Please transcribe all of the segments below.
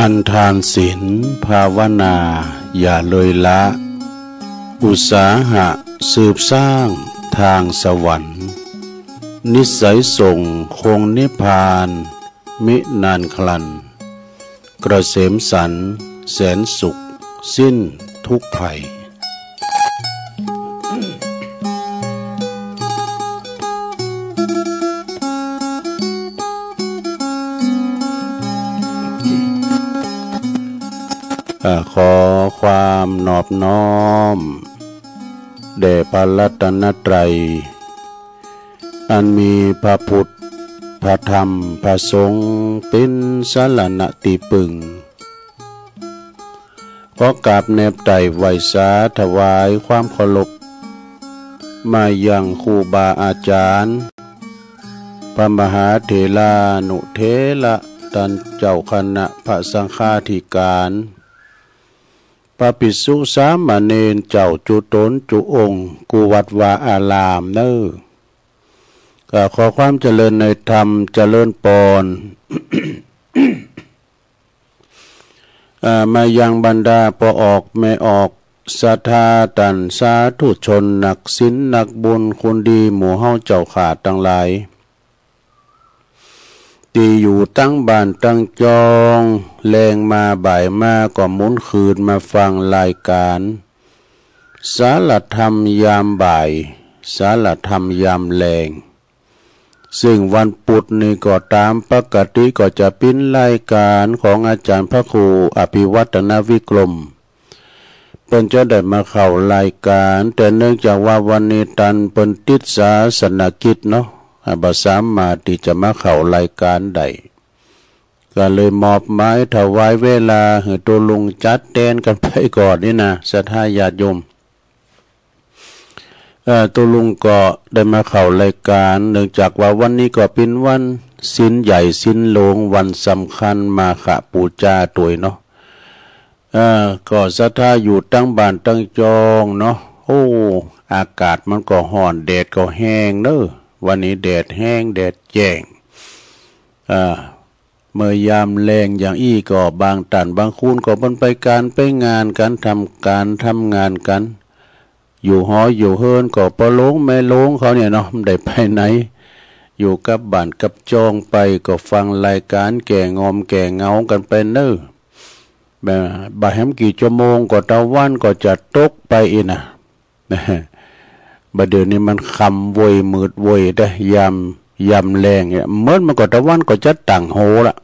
อันทานศีลภาวนาอย่าเลยละอุตสาหะสืบสร้างทางสวรรค์นิสัยส่งคงนิพพานมินานคลันกระเสมสรรแสนสุขสิ้นทุกภัยขอความนอบน้อมแด่พระรัตนตรัยอันมีพระพุทธพระธรรมพระสงฆ์เป็นสรณะที่พึ่งขอกราบแนบไต่ไหวสาถวายความเคารพมายังครูบาอาจารย์พระมหาเถรานุเถระท่านเจ้าคณะพระสังฆาธิการพระภิกษุสามเณรเจ้าจุตนจุองค์กุวัดวาอารามเน้อก็ขอความเจริญในธรรมเจริญปอน มายังบรรดาปอออกไม่ออกศรัทธาตันสาธุชนนักศีลนักบุญคนดีหมู่เฮาเจ้าขาดทั้งหลายที่อยู่ตั้งบ้านตั้งจองแรงมาบ่ายมาก็หมุนคืนมาฟังรายการสารธรรมยามบ่ายสารธรรมยามแรงซึ่งวันพุธนี้ก็ตามปกติก็จะเป็นรายการของอาจารย์พระครูอภิวัฒนวิกรมเพิ่นจะได้มาเข้ารายการแต่เนื่องจากว่าวันนี้ตันเพิ่นติดศาสนกิจเนาะบ่สามารถที่จะมาเข้ารายการใดก็เลยมอบหมายถวายเวลาให้ตัวลุงจัดแทนกันไปก่อนนี่นะศรัทธาญาติโยมตัวลุงก็ได้มาเข้ารายการเนื่องจากว่าวันนี้ก็เป็นวันศีลใหญ่ศีลหลวงวันสำคัญมาฆปูชาตัวเนาะก็ศรัทธาอยู่ตั้งบ้านตั้งจองเนาะโอ้อากาศมันก็ร้อนแดดก็แห้งเด้อวันนี้แดดแห้งแดดแจ้งเมื่อยามแรงอย่างอี้ก็บางตันบางคูนก็มันไปการไปงานกันทำงานกันอยู่หออยู่เฮิรนก็ปะลงแม่ลงเขาเนี่ยเนาะได้ไปไหนอยู่กับบ้านกับจองไปก็ฟังรายการแก่งอมแก่เงากันไปเนอะบ่ายแฮมกี่ชั่วโมงก็ตะวันก็จะตกไปอีนะบัดเดี๋ยวนี้มันคำวยมืดวยได้ยำแรงเนี่ยเมื่อมันก็ตะวันก็จะตั้งโหละ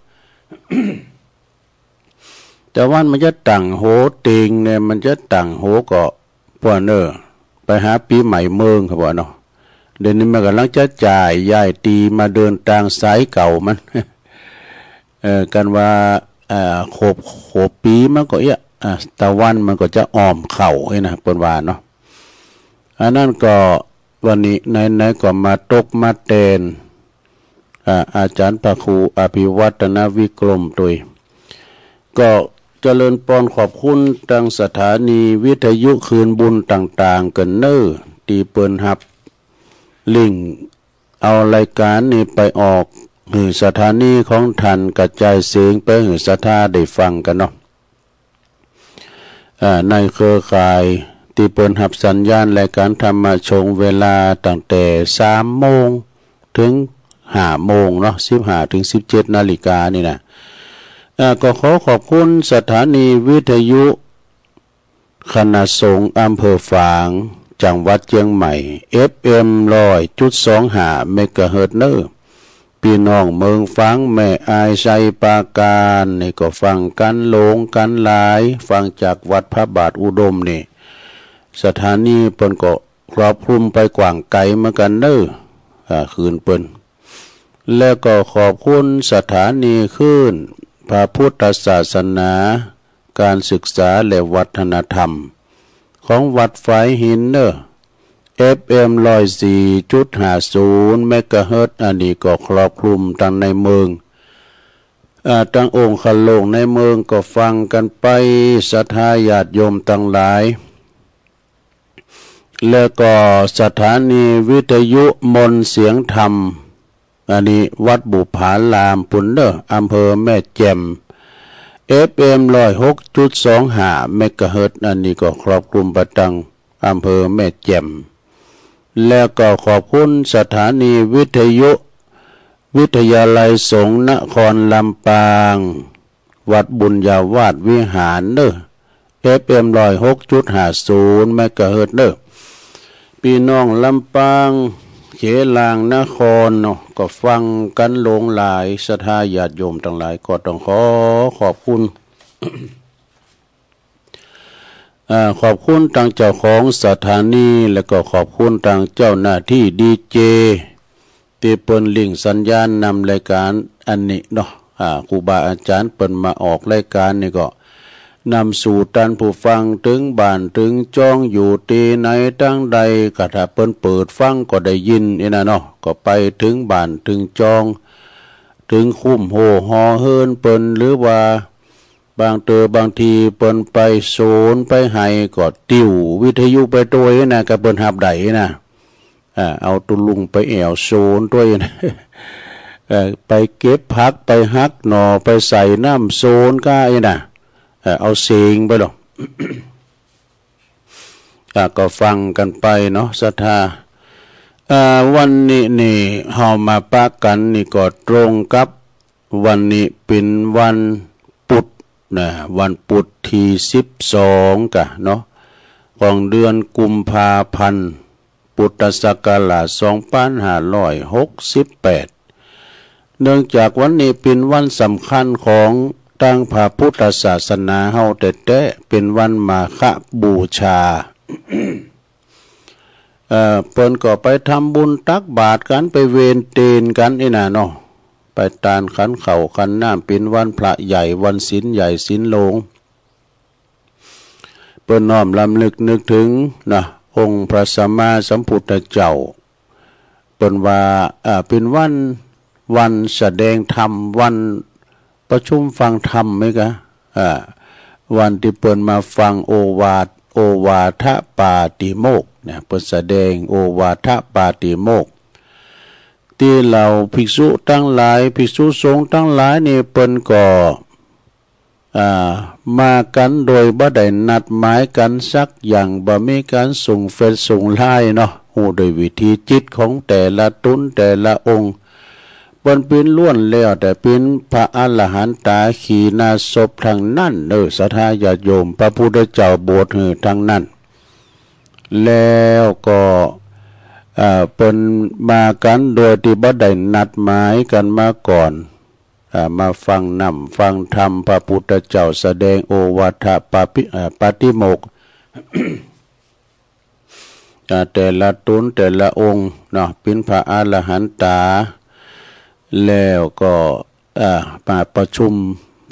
ตะวันมันจะตั้งโหติงเนี่ยมันจะตั้งโหก็พวกเนอไปหาปีใหม่เมืองครับพ่อเนาะเดี๋ยวนี้มันกำลังจะจ่ายย้ายตีมาเดินทางสายเก่ามัน กันว่าโขบปีมันก็ตะวันมันก็จะอ้อมเข่าให้นะเปิ้นว่าเนาะอันนั้นก็วันนี้ไหนๆก็มาตกมาเตนอาจารย์พระครูอภิวัฒนวิกรมตัวก็เจริญปอนขอบคุณทางสถานีวิทยุคืนบุญต่างๆกันเนอตีเปิ้นหับลิงเอารายการนี้ไปออกหือสถานีของท่านกระจายเสียงไปหือสถาได้ฟังกันเนาะในเครือข่ายที่เปิ้นหับสัญญาณรายการธรรมชงเวลาตั้งแต่3 โมงถึง5 โมงเนาะ15 ถึง 17 นาฬิกานี่นะก็ขอขอบคุณสถานีวิทยุคณะสงฆ์อำเภอฝางจังหวัดเชียงใหม่ FM 100.25 เมกะเฮิรตซ์เนอพี่น้องเมืองฟังแม่อายไซปาการนี่ก็ฟังกันโลงกันหลายฟังจากวัดพระบาทอุดมนี่สถานีเปิ้นก็ครอบคลุมไปกว้างไกลเหมือนกันเด้อคืนเปิ้นแล้วก็ขอบคุณสถานีขึ้นพระพุทธศาสนาการศึกษาและวัฒนธรรมของวัดฝายหินเด้อ FM 104.50 เมกะเฮิรตซ์อันนี้ก็ครอบคลุมทั้งในเมืองทั้งองค์ขโลงในเมืองก็ฟังกันไปศรัทธาญาติโยมทั้งหลายแล้วก็สถานีวิทยุมนต์เสียงธรรมอันนี้วัดบุผารามปุนเนอร์อำเภอแม่แจ่ม FM 106.25 เมกะเฮิรตซ์อันนี้ก็ครอบคลุมประตังอำเภอแม่แจ่มแล้วก็ขอบคุณสถานีวิทยุวิทยาลัยสงฆ์นครลำปางวัดบุญญาวาสวิหารเด้อ FM 106.50 เมกะเฮิรตซ์เด้อพี่น้องลำปางเขลางนครเนาะก็ฟังกันหลงหลายศรัทธาญาติโยมทั้งหลายก็ต้องขอบคุณ ขอบคุณทางเจ้าของสถานีและก็ขอบคุณทางเจ้าหน้าที่ดีเจที่เปิ้นลิงสัญญาณนำรายการอันนี้เนาะครูบาอาจารย์เปิ้นมาออกรายการนี่ก็นำสู่ท่านผู้ฟังถึงบ้านถึงจ้องอยู่ที่ไหนตั้งใดก็ถ้าเปิ้นเปิดฟังก็ได้ยินนี่นะเนาะก็ไปถึงบ้านถึงจ้องถึงคุ้มโหฮอเฮินเปิ้นหรือว่าบางทีเปิ้นไปโซนไปให้ก็ติววิทยุไปตัวนะกับเปิ้นหับใดนะเอาตุลุงไปแอวโซนด้วยนะไปเก็บผักไปฮักหน่อไปใส่น้ำโซนก็ไอ้นะเอาเสียงไปหรอก ก็ฟังกันไปเนาะศรัทธาวันนี้นี่เฮามาปะกันนี่ก็ตรงกับวันนี้เป็นวันพุธนะวันพุธที่12กะเนาะของเดือนกุมภาพันธ์พุทธศักราช2568เนื่องจากวันนี้เป็นวันสำคัญของทางพระพุทธศาสนาเฮาแต่เป็นวันมาฆบูชา เปิ้นก็ไปทำบุญตักบาตรกันไปเวนเตนกันนี่นะเนาะไปตานขันเข่าขันน้ำเป็นวันพระใหญ่วันศีลใหญ่ศีลโลงเปิ้นน้อมรำลึกนึกถึงนะองค์พระสัมมาสัมพุทธเจ้าเปิ้นว่าเป็นวันแสดงธรรมวันประชุมฟังธรรมไหมกะวันที่เปิ้นมาฟังโอวาทปาติโมกข์เนี่ยเปิ้นแสดงโอวาทปาติโมกข์ที่เราภิกษุทั้งหลายภิกษุสงฆ์ทั้งหลายนี่เปิ้นก็มากันโดยบ่ได้นัดหมายกันสักอย่างบ่มีการส่งเฟซส่งไลน์เนาะฮู้โดยวิธีจิตของแต่ละตนแต่ละองค์เปิ้นเป็นล้วนแล้วแต่เป็นพระอรหันตาขีณาสพทั้งนั้นศรัทธาญาติโยมพระพุทธเจ้าโบสถ์ให้ทั้งนั้นแล้วก็เปิ้นมากันโดยที่บ่ได้นัดหมายกันมาก่อนมาฟังฟังธรรมพระพุทธเจ้าแสดงโอวาทปาติโมกข์ แต่ละตนแต่ละองค์เนาะเป็นพระอรหันตาแล้วก็มาประชุม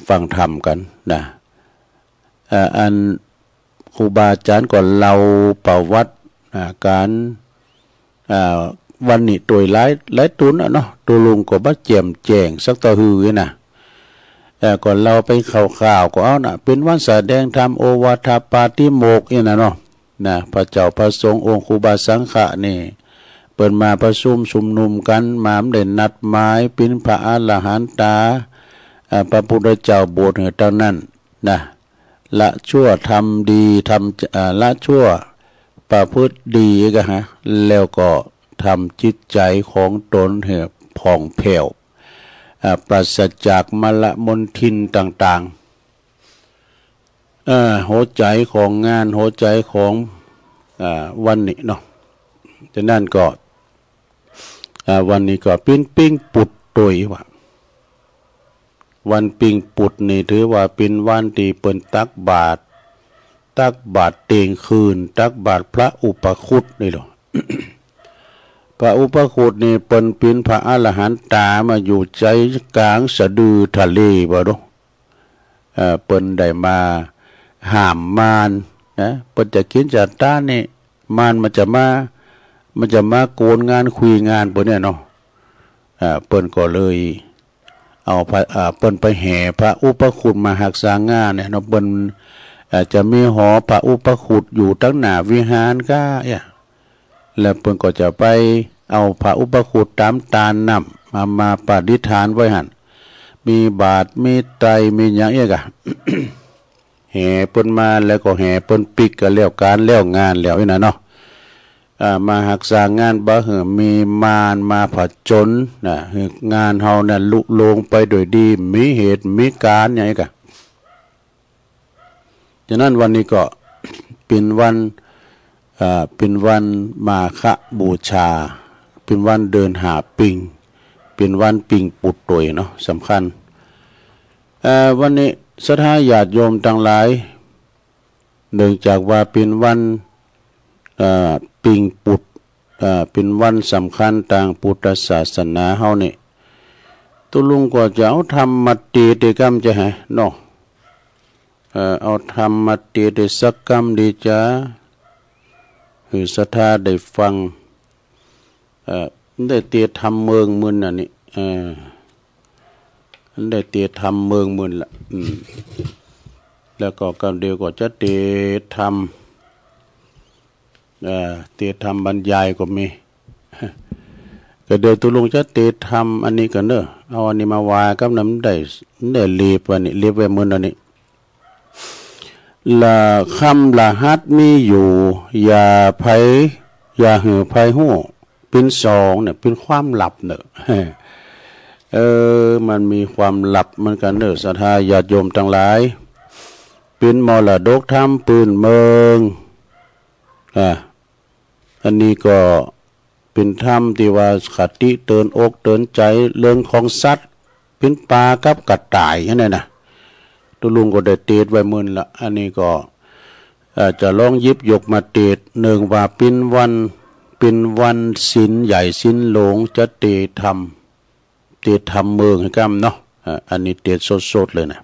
ฟังธรรมกันนะอันครูบาอาจารย์ก็เล่าประวัติการวันนี้ตัวหลายตุนเนาะตัวลุงก็บ่แจ่มแจ้งสักต่อหือนะก็เราไปข่าวก็เอานะเป็นวันแสดงธรรมโอวาทปาติโมกข์นี่นะเนาะนะพระเจ้าพระสงฆ์องค์ครูบาสังฆะนี่เปิดมาประชุมชุมนุมกันมาได้นัดหมายเป็นพระอรหันตาพระพุทธเจ้าโบสถ์เท่านั้นนะละชั่วทำดีละชั่วประพฤติดีก็ฮะแล้วก็ทำจิตใจของตนให้ผ่องแผ้วปราศจากมลมลทินต่างๆหัวใจของงานหัวใจของวันนี้เนาะฉะนั้นก็วันนี้ก็ปิ้งปุดตุยว่าวันปิ้งปุดนี่ถือว่าเป็นวันที่เปิ้นตักบาตรเตียงคืนตักบาตรพระอุปคุตนี่หรอ พระอุปคุตนี่เปิ้นเป็นพระอรหันตามาอยู่ใจกลางสะดือทะเลบ่ดอกเปิ้นได้มาห้ามมารนะเปิ้นจะกินจะต้านนี่มารมันจะมาโกนงานคุยงานเปิ้นเนี่ยเนาะเปิ้นก็เลยเอาเปิ้นไปแห่พระอุปคุตมาหักษางานเนี่ยเนาะเปิ้นจะมีหอพระอุปคุตอยู่ตั้งหน้าวิหารก็แล้วเปิ้นก็จะไปเอาพระอุปคุตตามตาลนำมาปฏิฐานไว้หั่น มีบาทมีไตรมีอย่างเอี้ยกะ แห่เปิ้นมาแล้วก็แห่เปิ้นปิกก็แล้วการแล้วงานแล้วนี่นะเนาะมาหักษางานบ่เหือมีมารมาผจญนะงานเฮาน่ะลุลงไปโดยดีมีเหตุมีการอย่างนี้กะฉะนั้นวันนี้ก็ เป็นวันมาฆบูชาเป็นวันเดินหาปิงเป็นวันปิงปุดตวยเนาะสำคัญวันนี้ศรัทธาญาติโยมทั้งหลายเนื่องจากว่าเป็นวันปิงปุดเป็นวันสำคัญทางพุทธศาสนาเฮานี่ตุลุงก็จะเอาธรรมตีติกรรมจะให้เนาะเอาธรรมตีติสักกรรมดีจ้าคือศรัทธาได้ฟังได้เตียธรรมเมืองมึนอันนี้ได้เตียธรรมเมืองมึนละแล้วก็กันเดียวก็จะเตียธรรมเตียธรรมบรรยายก็มีก็เดี๋ยวตุลุงจะเตียธรรมอันนี้กันเนอะเอาอันนี้มาวากับน้ำได้เลีบวันนี้เลีบไว้มึนอันนี้ละคำละฮัดมีอยู่อย่าไผอย่าหือไผหู้เป็นสองเนี่ยเป็นความลับเนอะมันมีความลับเหมือนกันเนอะศรัทธาญาติโยมทั้งหลายเป็นมรดกธรรมปืนเมืองอันนี้ก็เป็นธรรมที่ว่าคติเตือนอกเตือนใจเรื่องของสัตว์เป็นปลากับกระต่ายนั่นนะตุลุงก็ได้เตดไว้มื่นละอันนี้ก็จะลองยิบยกมาเตดหนึ่งว่าเป็นวันศีลใหญ่ศีลหลงจะเตธรรมเมืองให้กัมเนาะอันนี้เตดสดๆเลยนะ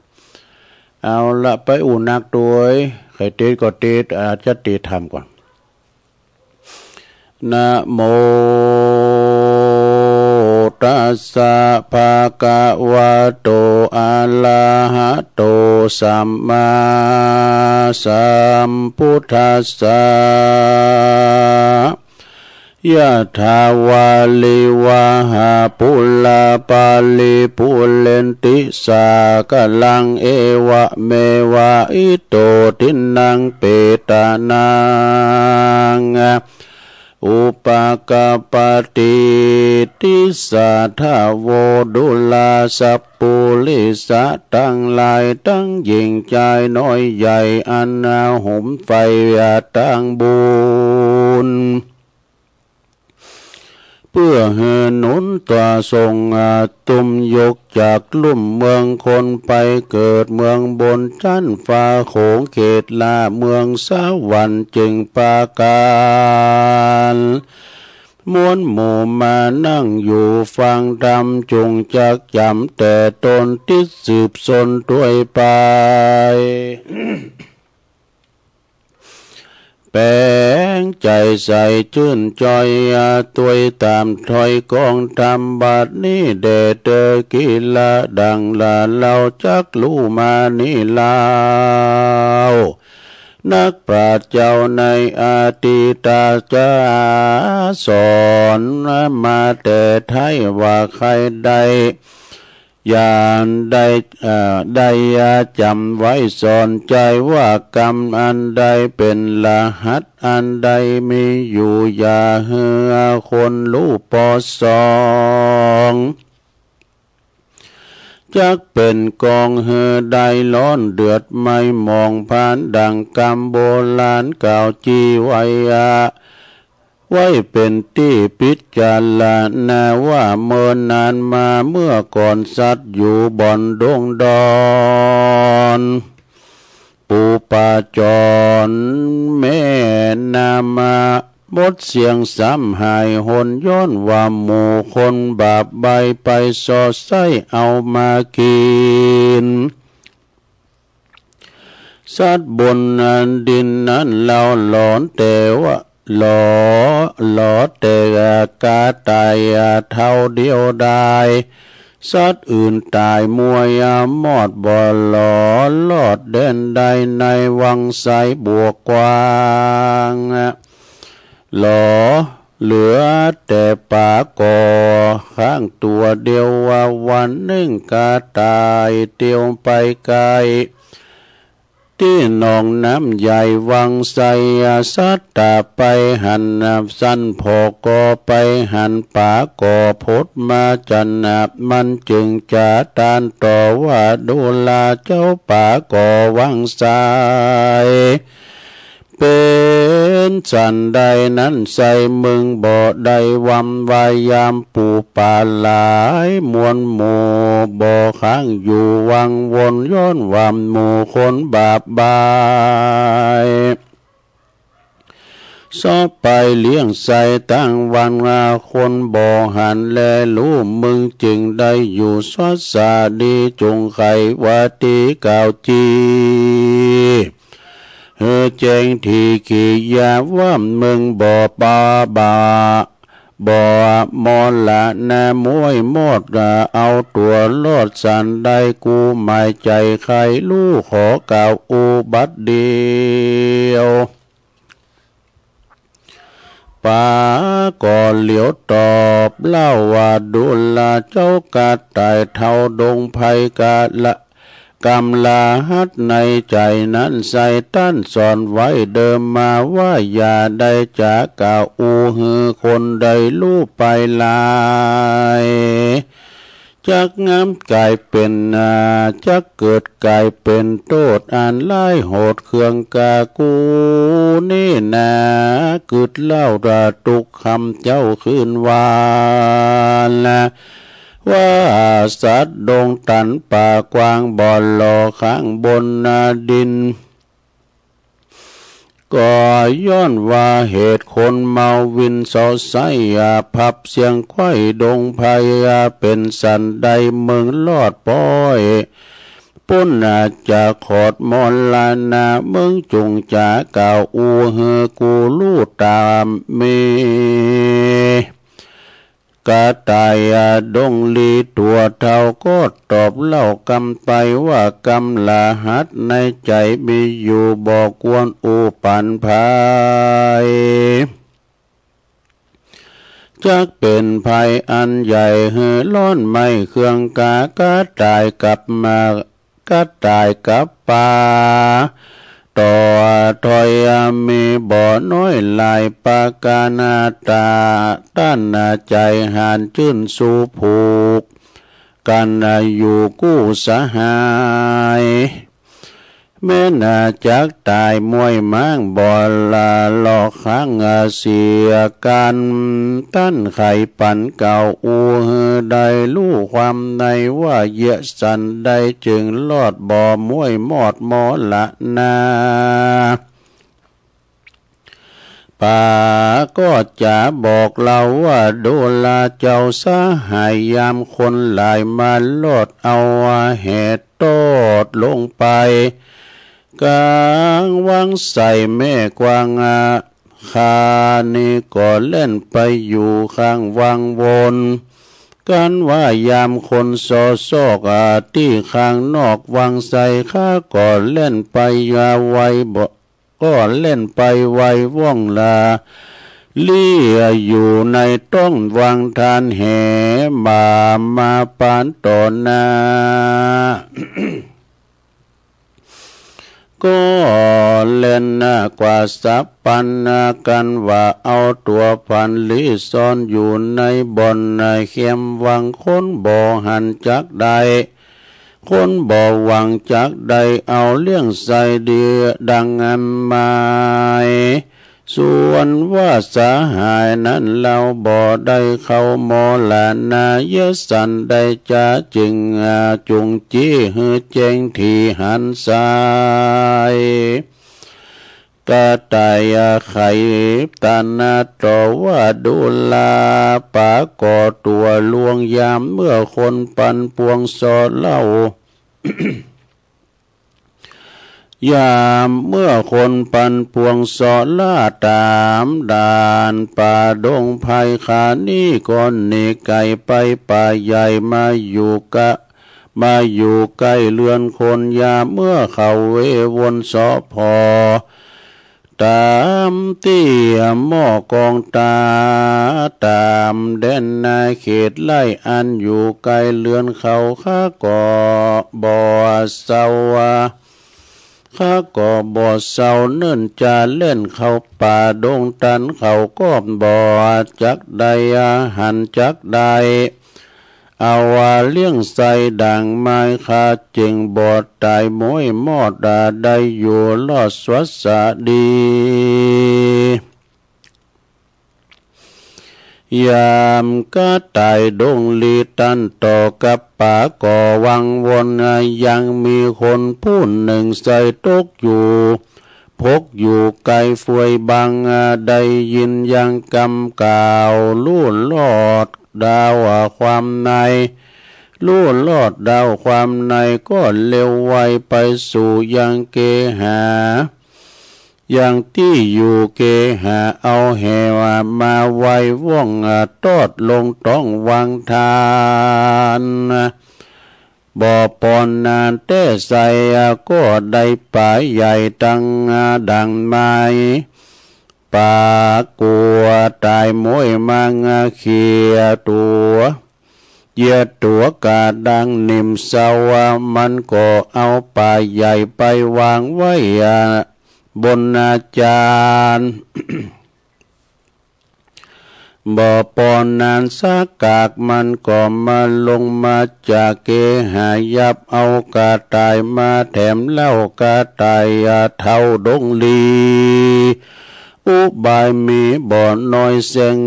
เอาละไปอุ่นนักด้วยใครเตดก็เตดจะเตธรรมก่อนนะโมตัสสะภะคะวะโตอะระหะโตสัมมาสัมพุทธัสสะยะถาวาลิวะหาปุลาปาลิปุเรนติสากะลังเอวะเมวะอิโตทินังเปตานังอุปกปติติสัทธโวดุลาสัพปุลิสะตั้งหลายตั้งยิ่งใจน้อยใหญ่อันนาหุมไฟตั้งบุญเพื่อเหือหนุนตัวทรงตุมยกจากลุ่มเมืองคนไปเกิดเมืองบนชั้นฟ้าโขงเขตลาเมืองสวรรค์จึงปาการมวลหมู่มานั่งอยู่ฟังธรรมจงจักจำแต่ตนที่สืบสนด้วยไป แปลงใจใส่ชื่นจอยตัวตามถอยกองทำบัดนี้เดเตกิละดังละเราจักรู้มานี่ลาวนักปราชญ์เจ้าในอาติตาจาสอนมาแต่ไทยว่าใครใดอย่าได้จำไว้สอนใจว่ากรรมอันใดเป็นรหัสอันใดมีอยู่อย่าเหือคนรู้ปอสองจักเป็นกองเหือใดร้อนเดือดไม่มองผ่านดังกรรมโบราณกล่าวจีไว้เป็นที่พิจารณาว่าเมื่อนานมาเมื่อก่อนสัตว์อยู่บ่อนดงดอนปูปาจรแม่นามาบทเสียงซ้ำหายหนย้อนว่าหมู่คนบาปใบไปสอดไส้เอามากินสัตว์บนดินนั้นเราหลอนแต่ว่าหลอแต่กาตายเท่าเดียวได้สัตว์อื่นตายมวยมอดบ่หลอลอดเด่นใดในวังไสบวกกว้างหลอเหลือแต่ป่ากอค ข้างตัวเดียวว่าวันหนึ่งกาตายเตียวไปไกลที่หนองน้ำใหญ่วังไสสัตตาไปหันสั้นพอกอไปหันป่ากอพดมาจันมันจึงจะตานต่อว่าดูลาเจ้าป่ากอวังไสเป็นจันใดนั้นใส่มึงบ่ได้วำวายามปูป่าหลายมวลหมู่บ่ค้างอยู่วังวนย้อนวำหมู่คนบาปบายซอไปเลี้ยงใส่ตั้งวันคนบ่หันแลรู้มึงจึงได้อยู่สวัสดีจงไขวัติเก่าจีแจ้งที่ขี้ยาว่ามึงบ่ปาบาบ่มอละนามวยหมดเอาตัวรอดสันได้กูหมายใจใครรู้ขอกล่าวอุบัติเดียวป่าก่อเหลียวตอบเล่าว่าดุลาเจ้ากาตายเท่าดงไพกาละกำลาหัดในใจนั้นใส่ตั้นสอนไว้เดิมมาว่าอย่าได้จากกล่าวอูฮือคนใดรู้ไปลายจักงามกลายเป็นจักเกิดกลายเป็นโทษอันไล่โหดเครื่องกากูนี่นากึดเล่าระตุกคำเจ้าคืนวานว่าสัตว์ดงตันป่ากวางบ่อหล่อข้างบนดินก็ย้อนว่าเหตุคนเมาวินสอไซพับเสียงไข้ดงไพเป็นสันใดเมืองลอดป้อยปุ้นจะขอดมอนลานาเมืองจุงจะกล่าวอูเฮกูลู่ตามมีกาตายดงลีตัวเท่าก็ตอบเล่ากำไปว่ากำลาหัดในใจมีอยู่บอกกวนอุปันภายจักเป็นภัยอันใหญ่เหือล้อนไม่เครื่องกตายกลับมากาตายกับป่าต่อถอยมีบ่อน้อยลายปากานาตาต้านใจหานจื้นสู่ผูกกันอยู่กู้สหายแม่นาจักตายมวยม้างบ่อลาหลอกข้างเสียกันตั้นไข่ปันเก่าอูได้รู้ความในว่าเยะสันได้จึงลอดบ่อมวยมอดมอละนาป่าก็จะบอกเราว่าดูลาเจ้าสหายยามคนหลายมาลอดเอาเหตุโตดลงไปกลางวังใส่แม่กวางคานี่ก็เล่นไปอยู่ข้างวังวนกันว่ายามคนซอซอกที่ข้างนอกวังใส่ข้าก็เล่นไปไวบ่ก็เล่นไปไวว่องลาเลี้ยอยู่ในต้องวังทานแห่มาปานต่อหน้า ก็เล่นกว่าสับปันกันว่าเอาตัวพันลิซ่อนอยู่ในบ่อนเข้มวังคนบ่หันจักใดคนบ่หวังจักใดเอาเลี้ยงใส่เดียดังงามหมายส่วนว่าสหายนั้นเราบ่ได้เข้ามอลานาเยสันได้จะจึงจุงจี้หือเจงที่หันสายกาตายไข่ตานาต่อว่าดูลาป่าก่อตัวลวงยามเมื่อคนปันปวงสอดเล่ายามเมื่อคนปันปวงสอล่าตามด่านป่าดงไผ่ขานี่ก่อนนี่ไก่ไปป่าใหญ่มาอยู่ใกล้เรือนคนยามเมื่อเขาเววนสอพอ ตามเตี้ยหม้อกองตาตามแดนนาเขตไล่อันอยู่ไกลเลือนเขาข้าก่อบ่อเศร้าข้าก่อบ่อเศร้าเนิ่นจะเล่นเขาป่าดงตันเขาก็บ่อจักใดหันจักใดเอาว่าเลี้ยงใส่ดังไม้คาจึงบอดตายมวยมอดได้อยู่ลอดสวัสดียามก็ตายดงลีตันต่อกับป่าก่อวังวนยังมีคนผู้หนึ่งใส่ตกอยู่พกอยู่ไกลฟวยบังได้ยินยังกำกล่าวลู่ลอดดาวความในลู่ลอดดาวความในก็เร็วไวไปสู่ยังเกหาอย่างที่อยู่เกหาเอาเหวมาไว้ว่องตอดลงต้องวางทานบ่อปอนนานเต้ใส่ก็ได้ป่าใหญ่ตั้งดังไม้ป่ากลัวตายมวยมังเขียตัวเหยียดตัวกาดังนิ่มเศร้ามันก็เอาป่าใหญ่ไปวางไว้บนอาจารย์ บ่อปอนนานสักกากมันก็มาลงมาจากเกหายับเอากาตายมาแถมเล่ากาตายเท่าดงลีอุบายมีบ่อน้อยเสง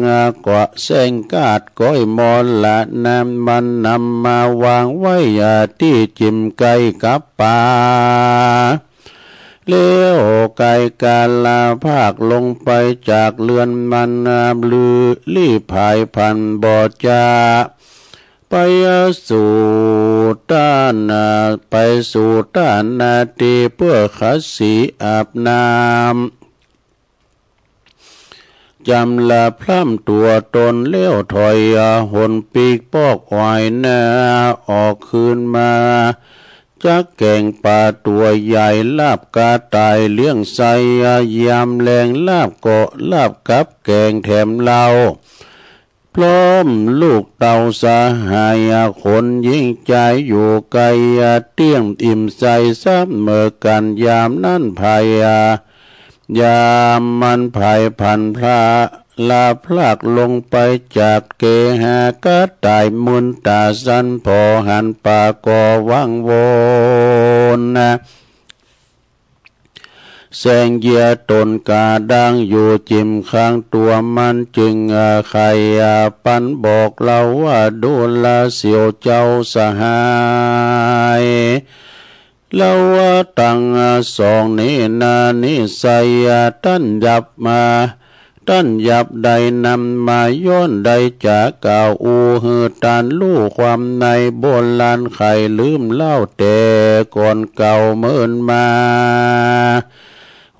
กว่าเสงกาดก้อยมอละน้ำมันนำมาวางไว้ที่จิ้มไก่กับปลาเลี้ยวไก่กาลาภาคลงไปจากเรือนมันลือรีพายพันบ่อจาไปสู่ต้านนาทีเพื่อขัดสีอาบน้ำจำละพร่ำตัวตนเลี้ยวถอยหนปีกปอกอ้อยหน้าออกคืนมาจักแกงปลาตัวใหญ่ลาบกาตายเลี้ยงใส่ยามแรงลาบเกาะลาบกับแกงแถมเหล้าพร้อมลูกเต่าสาหายคนยิ่งใจอยู่ไกลเตี้ยมอิ่มใจซ้ำเมื่อกันยามนั้นภายยามมันภายพันพระลาพลากลงไปจากเกหาก็ตายมุนตาสันพอหันป่าก่อวังวนแสงเยียตนกาดังอยู่จิ้มข้างตัวมันจึงใครปันบอกเราว่าดูลาเสียวเจ้าสหายเราว่าตั้งสองนี้นานิสัยตั้นยับมาต้นยับใดนำมาย้อนใดจากเก่าอูหือตานลู่ความในโบราณไข่ลืมเล่าแต่ก่อนเก่าเมินมา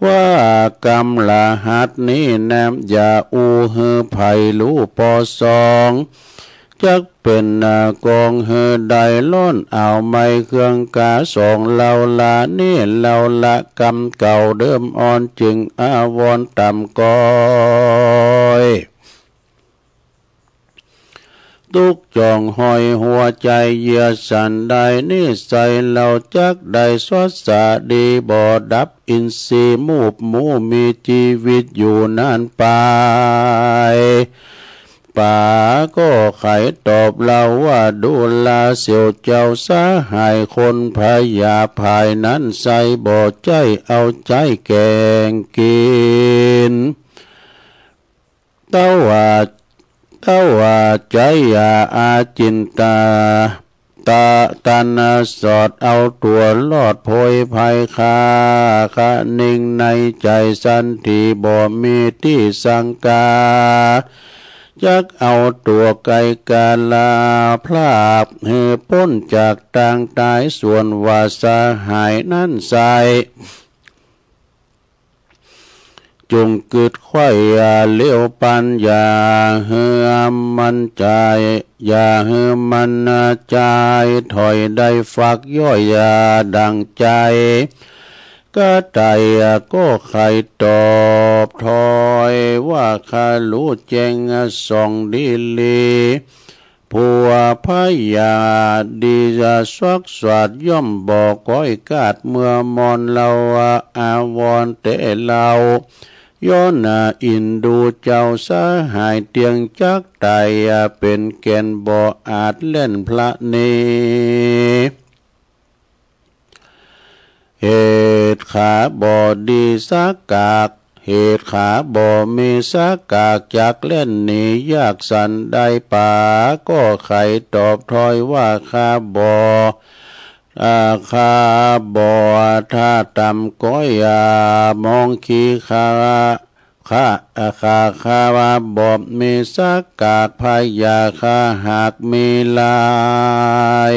ว่ากำละหัดนี้แนมอย่าอูหือไผ่ลู่ปอสองจักเป็นกองเฮใดล้นเอาไม่เครื่องกาสองเราละนี่เราละกำเก่าเดิมอ่อนจึงอาวรต่ำก้อยตุกจองหอยหัวใจเยียสันใดนี่ใส่เราจักใดสวดสาดีบ่อดับอินทรีย์มูบหมูมีชีวิตอยู่นานไปป่าก็ไขตอบเราว่าดูลาเสียวเจ้าสาหายคนพยาภายนั้นใส่บ่อใจเอาใจแกงกินเต้าว่าใจอย่าอาจินตาตันสอดเอาตัวลอดโพยภัยคานิ่งในใจสันติบ่มีที่สังกาจักเอาตัวไก่กาลาพลาบเหือพ้นจากต่างตายส่วนว่าสาหายนั้นใสจงกึดไข่เลี้ยวปัญญาเหือมันใจอย่าเหือมันใจถอยได้ฝักย่อยดังใจ ก็ใจก็ใครตอบถอยว่าข้ารู้แจ้งส่องดีลีผัวพยาดีจะสวักสวัดย่อมบอกก้อยกาดเมื่อมอนเราอาวรเตเราย้อนอินดูเจ้าสาหายเตียงจักไตเป็นแกนบ่อาจเล่นพระเนเหตุขาบ่ดีสักกากเหตุขาบ่มีสักกากจากเล่นหนียากสันได้ป่าก็ไขตอบถอยว่าข้าบ่ข้าบ่ถ้าตำก้อยมองขี้ข้าว่าบ่มีสักกากพายาข้าหากมีลาย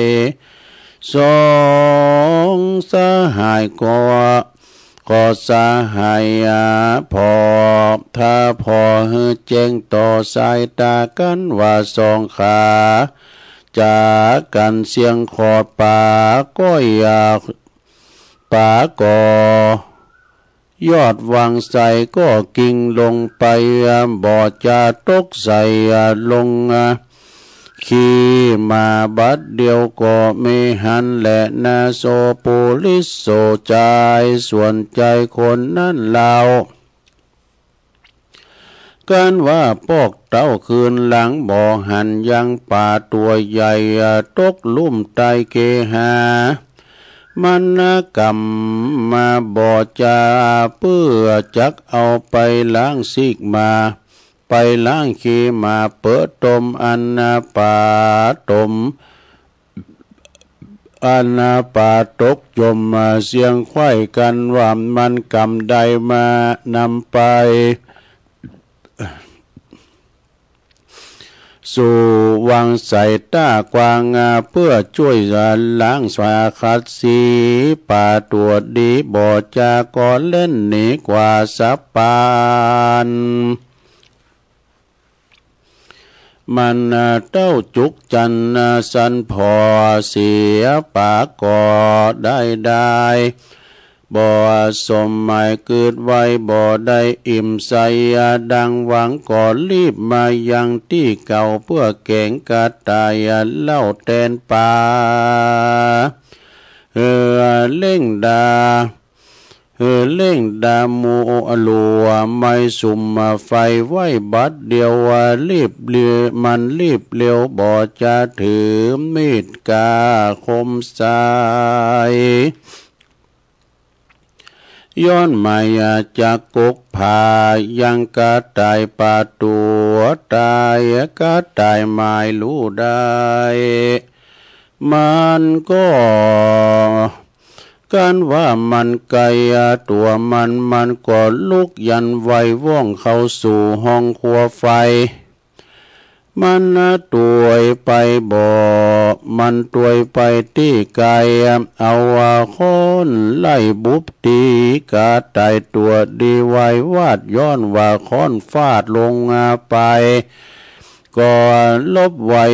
สองสหายก็สหายพอถ้าพอฮือเจงต่อสายตากันว่าสองขาจากกันเสียงขอดป่าก็อยากป่าก่อยอดวางใส่ก็กิ่งลงไปบ่อจะตกใส่ลงขี่มาบัดเดียวก็ไม่หันและนาโซโปลิสโซใจส่วนใจคนนั้นเรากันว่าปอกเต้าคืนหลังบ่อหันยังป่าตัวใหญ่ตกลุ่มไตเกหามันกรรมมาบ่อจะเพื่อจักเอาไปล้างซิกมาไปล้างขี้มาเปิดตมอันนาป่าตมอันนาป่าตกจมมาเสียงไข้กันว่ามันกรรมใดมานำไปสู่วังใส่ต้ากวางเพื่อช่วยล้างสาคัดสีป่าตัวดีบ่จาก่เล่นหนีกว่าสับปานมันเต้าจุกจันสันพอเสียปากก่อได้บ่สมหมายเกิดไว้บ่ได้อิ่มใสดังหวังก่อรีบมายังที่เก่าเพื่อแกงกะตายเล่าแตนป่าเล่งดามูอลัวไม่สุ่มไฟไว้บัดเดียวรีบเลี้ยวบ่จะถือมีดกาคมสายย้อนมาจากกกผายังกะตายป่าตัวตายกะตายไม้รู้ได้มันก็กันว่ามันไกลตัวมันก็ลุกยันไวว่องเข้าสู่ห้องครัวไฟมันตัวไปบ่มันตัวไปที่ไกลเอาคนไล่บุบตีกาตายตัวดีไววาดย้อนว่าค้อนฟาดลงไปก็ลบไว้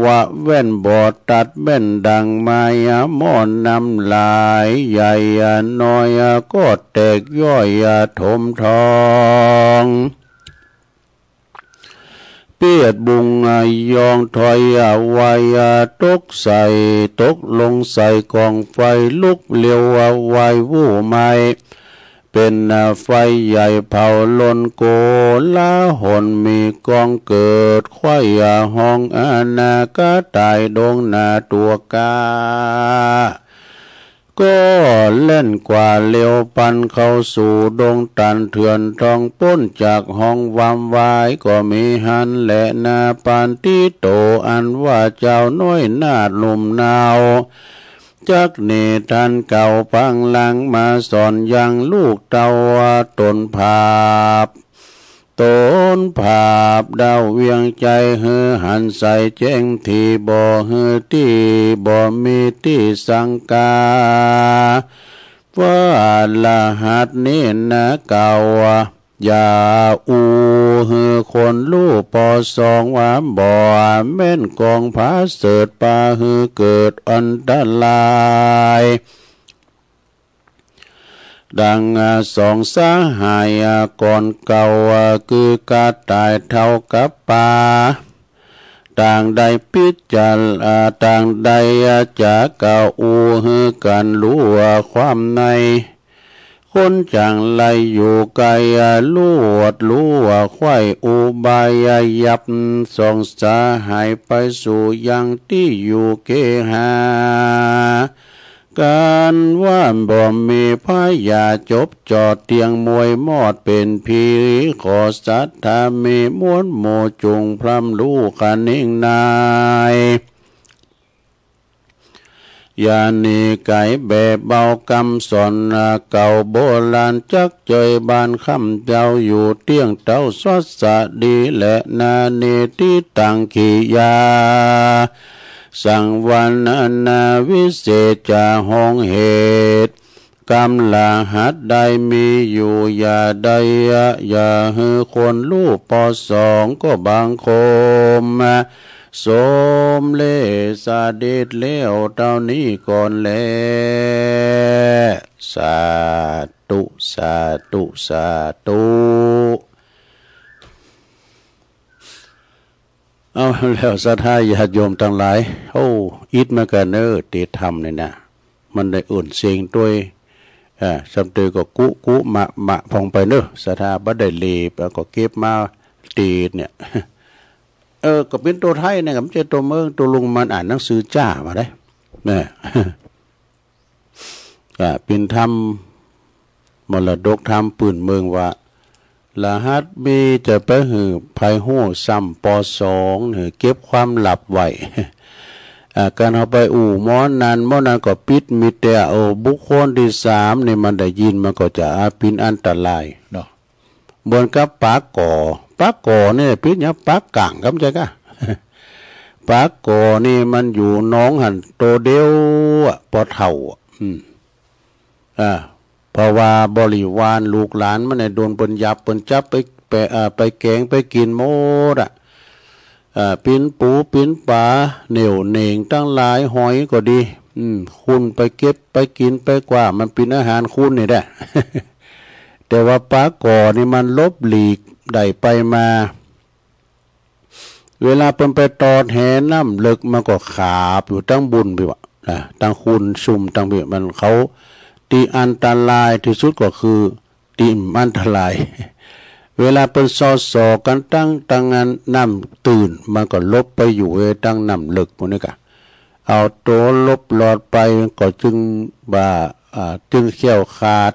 ว่าแว่นบ่ตัดแม่นดังไม้หม้อนน้ำลายใหญ่น้อยก็แตกย่อยถมทองเปียดบุงยองถอยไว้ตกลงใส่กองไฟลุกเลี้ยวไว้วู่ไม้เป็นไฟใหญ่เผาล้นโกลาหนมีกองเกิดควายห้องนากะตายดงนาตัวกาก็เล่นกว่าเลี้ยวปันเข้าสู่ดงตันเถื่อนทองป้นจากห้องวามวายก็มีหันและนาปานที่โตอันว่าเจ้าน้อยนาดลุ่มนาวจักเนทันเก่าพังหลังมาสอนยังลูกเตาตนภาพดาวเวียงใจเฮือหันใส่แจ้งที่บ่เฮือที่บ่มีที่สังกาว่าละหัดนี้นะเก่าอย่าอูฮือคนลูกปอสองว่าบ่แม่นกองผาเสดป่าฮือเกิดอันตราย ดังสองสาหายก่อนเก่าคือกาตายเท่ากับป่าต่างใดพิจารต่างใดจะเก่าอูหือกันรู้ความในคนจังไรอยู่ไกลลวดรู้ควายอุบายยับสองสาหายไปสู่ยังที่อยู่เกหาการว่าบ่มีพายาจบจอดเตียงมวยมอดเป็นผีขอสัทธามีม้วนโมจุงพรำลูกขันนิ่งนายยานีไก่แบบเบากำสอนเก่าโบราณจักเจยบานคำเจ้าอยู่เตียงเต้าสดสะดีและนาเนที่ตังขียาสังวันนาวิเศษจะห้องเหตุกำลาหัดใดมีอยู่อย่าใดอย่าหือคนลูกปอสองก็บางคมสมเลสาเดชเลี้ยวเท่านี้ก่อนแลสาธุสาธุสาธุเอาแล้วศรัทธาญาติโยมทั้งหลายโอ้อิดมากันตีธรรมเนี่ยนะมันได้อุ่นเสียงด้วยสำเตือก็กุมะพองไปศรัทธาบ่ได้เลบแล้วก็เก็บมาตีเนี่ยก็เป็นตัวไทยเนี่ยกับเจ้าตัวเมืองตัวลุงมันอ่านหนังสือจ้ามาได้เนี่ยเป็นธรรมมรดกธรรมปืนเมืองว่าละหัดมีจะไปหือภัยหู้ซ้ำปอสองหือเก็บความหลับไว้การเอาไปอู่หมอนั้นก็ปิดมีแต่บุคคลที่สามเนี่ยมันได้ยินมันก็จะเป็นอันตรายเนาะบนกับปากก่อเนี่ยพิษเนี่ยปากกลางครับใจกะปากก่อนี่มันอยู่น้องหันโตเดียวปอเท่าเพราะว่าบริวารลูกหลานมันเนี่ยโดนปนยับปนจับไปแกงไปกินโมดปิ้นปูปิ้นปลาเหนียวเหน่งตั้งหลายหอยก็ดีคุณไปเก็บไปกินไปกว่ามันเป็นอาหารคุณนี่แหละ แต่ว่าปลาก่อนี่มันลบหลีกได้ไปมาเวลาเป็นไปตอดแหน้ำเลิกมันก็ขาบอยู่ตั้งบุญไปวะตั้งคุณซุ่มตั้งเบียมันเขาตีอันตรายที่สุดก็คือตีอันตรายเวลาเป็นสอกันตั้งงานน้ำตื่นมันก็ลบไปอยู่ตั้งน้ำเลิกพวกนี้กะเอาตัวลบหลอดไปก็จึงจึงเขี้ยวขาด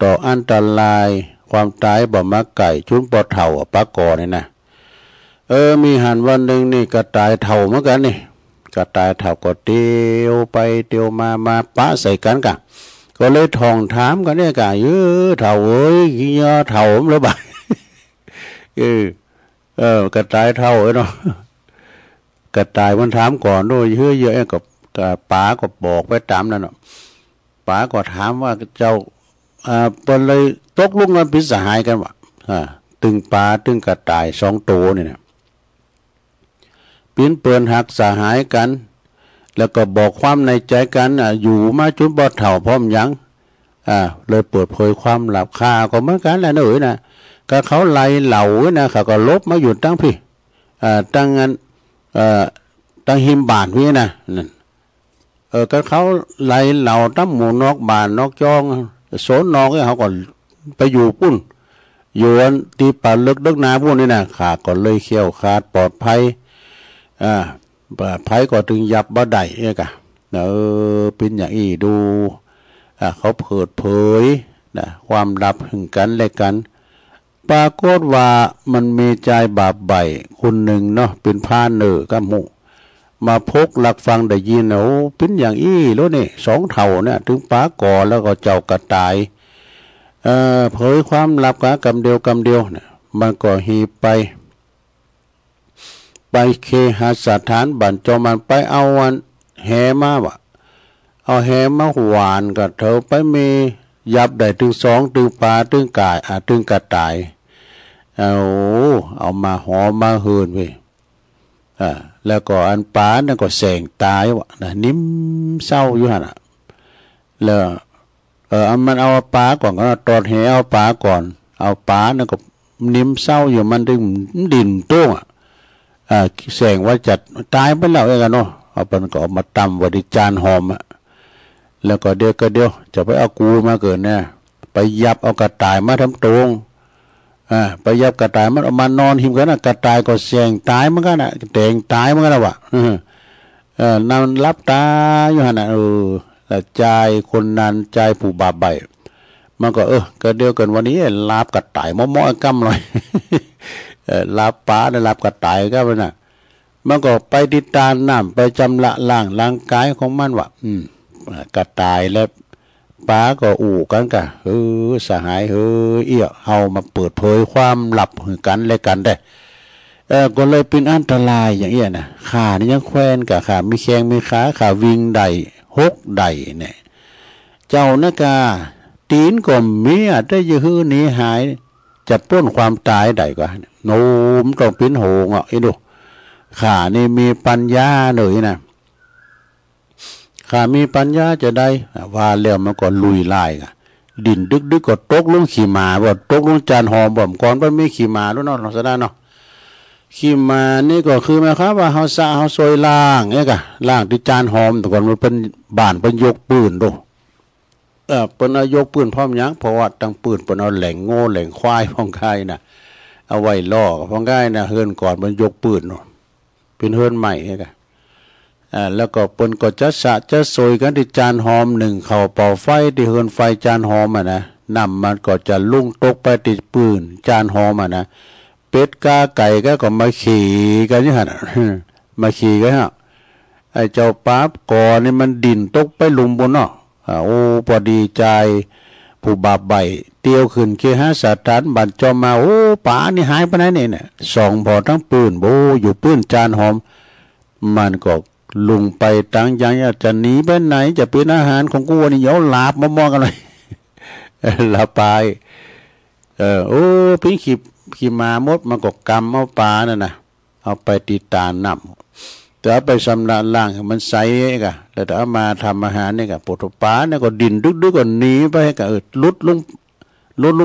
ต่ออันตรายความตายบ่มาไก่ชุนปอเถ่าปลากอนี่นะมีหันวันหนึ่งนี่กระต่ายเถ่าเหมือนกันนี่กระต่ายเถ่าก็เตียวไปเตียวมาปะใส่กันกะก็เลยทองถามกันเนี่ยกะเถ่าเอ้ยกี่ยอเถ่าหรือเปล่ากระต่ายเถ่าเนาะกระต่ายมันถามก่อนด้วยเยอะกับป๋าก็บอกไปตามนั่นเนาะป๋าก็ถามว่าเจ้าเป็นเลยตกลุกมันพิสหายกันวะตึงปลาตึงกระต่ายสองตัวนี่นะปิ้นเปิลหักสหายกันแล้วก็บอกความในใจกันอยู่มาจุนบ่เถ่าพร้อมยังเลยเปิดเผยความหลับคาก็เหมือนกันแหละนะก็เขาไล่เหล่านะเขาก็ลบมาอยู่ตั้งพี่ตั้งงั้นตั้งหิมบานพี่นะนั่นก็เขาไล่เหล่าตั้งหมู่นอกบานนอกจองโซนนอกเขาก็ไปอยู่ปุ้นอยู่ที่ป่าลึกนาพวกนี้นะขาก็เลยเขี้ยวขาดปลอดภัยภัยก็ถึงยับบ่ได้เนี่ยกะเป็นอย่างนี้ดูเขาเปิดเผยความลับถึงกันและกันปรากฏว่ามันมีใจบาปใบคนหนึ่งเนาะเป็นพานกับหมู่มาพกหลักฟังได้ยินเป็นอย่างอี้แล้วนี่สองเท่าเนี่ยถึงปาก่อแล้วก็เจ้ากระต่ายเผยความลับกำเดียวเนี่ยมันก็หีบไปเคหสถานบันจอมันไปเอาวันแหมาเอาแหมาหวานกับเธอไปมียับได้ถึงสองถึงปลาถึงกายถึงกระต่ายเอามาหอมมาเฮือนไปแล้วก็อันปลานั่นก็แสงตายวะนิ่มเศร้าอยู่ฮะแล้ว มันเอาปลาก่อนก็ตอดแหเอาปลาก่อนเอาปลาเนี่ยก็นิ่มเศร้าอยู่มันดึงดินโต้งแสงว่าจัดตายไปแล้วเองกันเนาะเอาเป็นก็เอามาตำวดิจานหอมแล้วก็เดี๋ยวจะไปเอากูมาเกิดเนี่ยไปยับเอากระต่ายมาทำตรงไปยับกระต่ายมันเอามานอนหิมกันนะกระต่ายก็แสงตายมันกันนะแต่งตายมันกันนะวะนอนรับตาอยู่ฮะนะแล้วใจคนนั้นใจผู้บาปใบมันก็ก็เดียวกันวันนี้ลาบกระต่ายม้อๆกำเลยลาบป้าได้ลาบกระต่ายก็ไปน่ะมันก็ไปติดตามน้ำไปจำละล่างร่างกายของมันวะกระต่ายแล้วป้าก็อู่กันกะสหายเอี้ยเอามาเปิดเผยความลับกันและกันได้ก็เลยเป็นอันตรายอย่างเงี้ยนะขานี่ยังแควนกับขามีแข้งมีขาขาวิ่งใดหกใดเนี่ยเจ้านากาตีนก็มีได้ยื้อหนีหายจะป้นความตายใดก็โน้มต้องเป็นโหงอ่ะไอ้ดูขานี่มีปัญญาเลยนะขามีปัญญาจะได้ว่าแล้วมันก็ลุยไล่กันดินดึกก็ตกลงขี่มาบ่ตกลงจานหอมบ่ก่อนมันมีขี่มาแล้วเนาะสะดาเนาะขี่มานี่ก็คือหมายความว่าเฮาสะเฮาซอยล่างเนี่ยกะล่างที่จานหอมแต่ก่อนมันเป็นบ้านเป็นยกปืนดูเปิ้นเอายกปืนพร้อมหยังเพราะว่าตั้งปืนเปิ้นเอาแหล่งโง่แหล่งควายพ้องกายน่ะเอาไว้ล่อพ้องกายน่ะเฮือนก่อนมันยกปืนเนาะเป็นเฮือนใหม่เนี่ยกะแล้วก็เปิ้นก็จะซอยกันที่จานหอมหนึ่งเข้าเป่าไฟที่เฮือนไฟจานหอมนะน้ำมันก็จะลุ่งตกไปติดปืนจานหอมนะเป็ดกาไก่ก็มาขี่กันนี่ฮะมาขี่กันฮะไอ้เจ้าป๊าบก่อนนี่มันดิ่นตกไปหลุมบนเนาะโอ้พอดีใจผู้บาปใบเตียวขึ้นเคหะสถานบัดจอมมาโอ้ป๋านี่หายไปไหนเนี่ยส่องพอทั้งปืนโบอยู่ปืนจานหอมมันก็ลุงไปตั้งยังจะหนีไปไหนจะเป็นอาหารของกูวันนี้เยาหลาบมองกันเลยหลาบไปโอ้พี่ขี่มามดมันก็กำเอาปลานั่นนะเอาไปตีตาหนำแต่เอาไปสำนักล่างมันใสกะแล้วเอามาทำอาหารเนี่ยกะปวดปลาเนี่ยก็ดินดึกก็หนีไปกะลุดล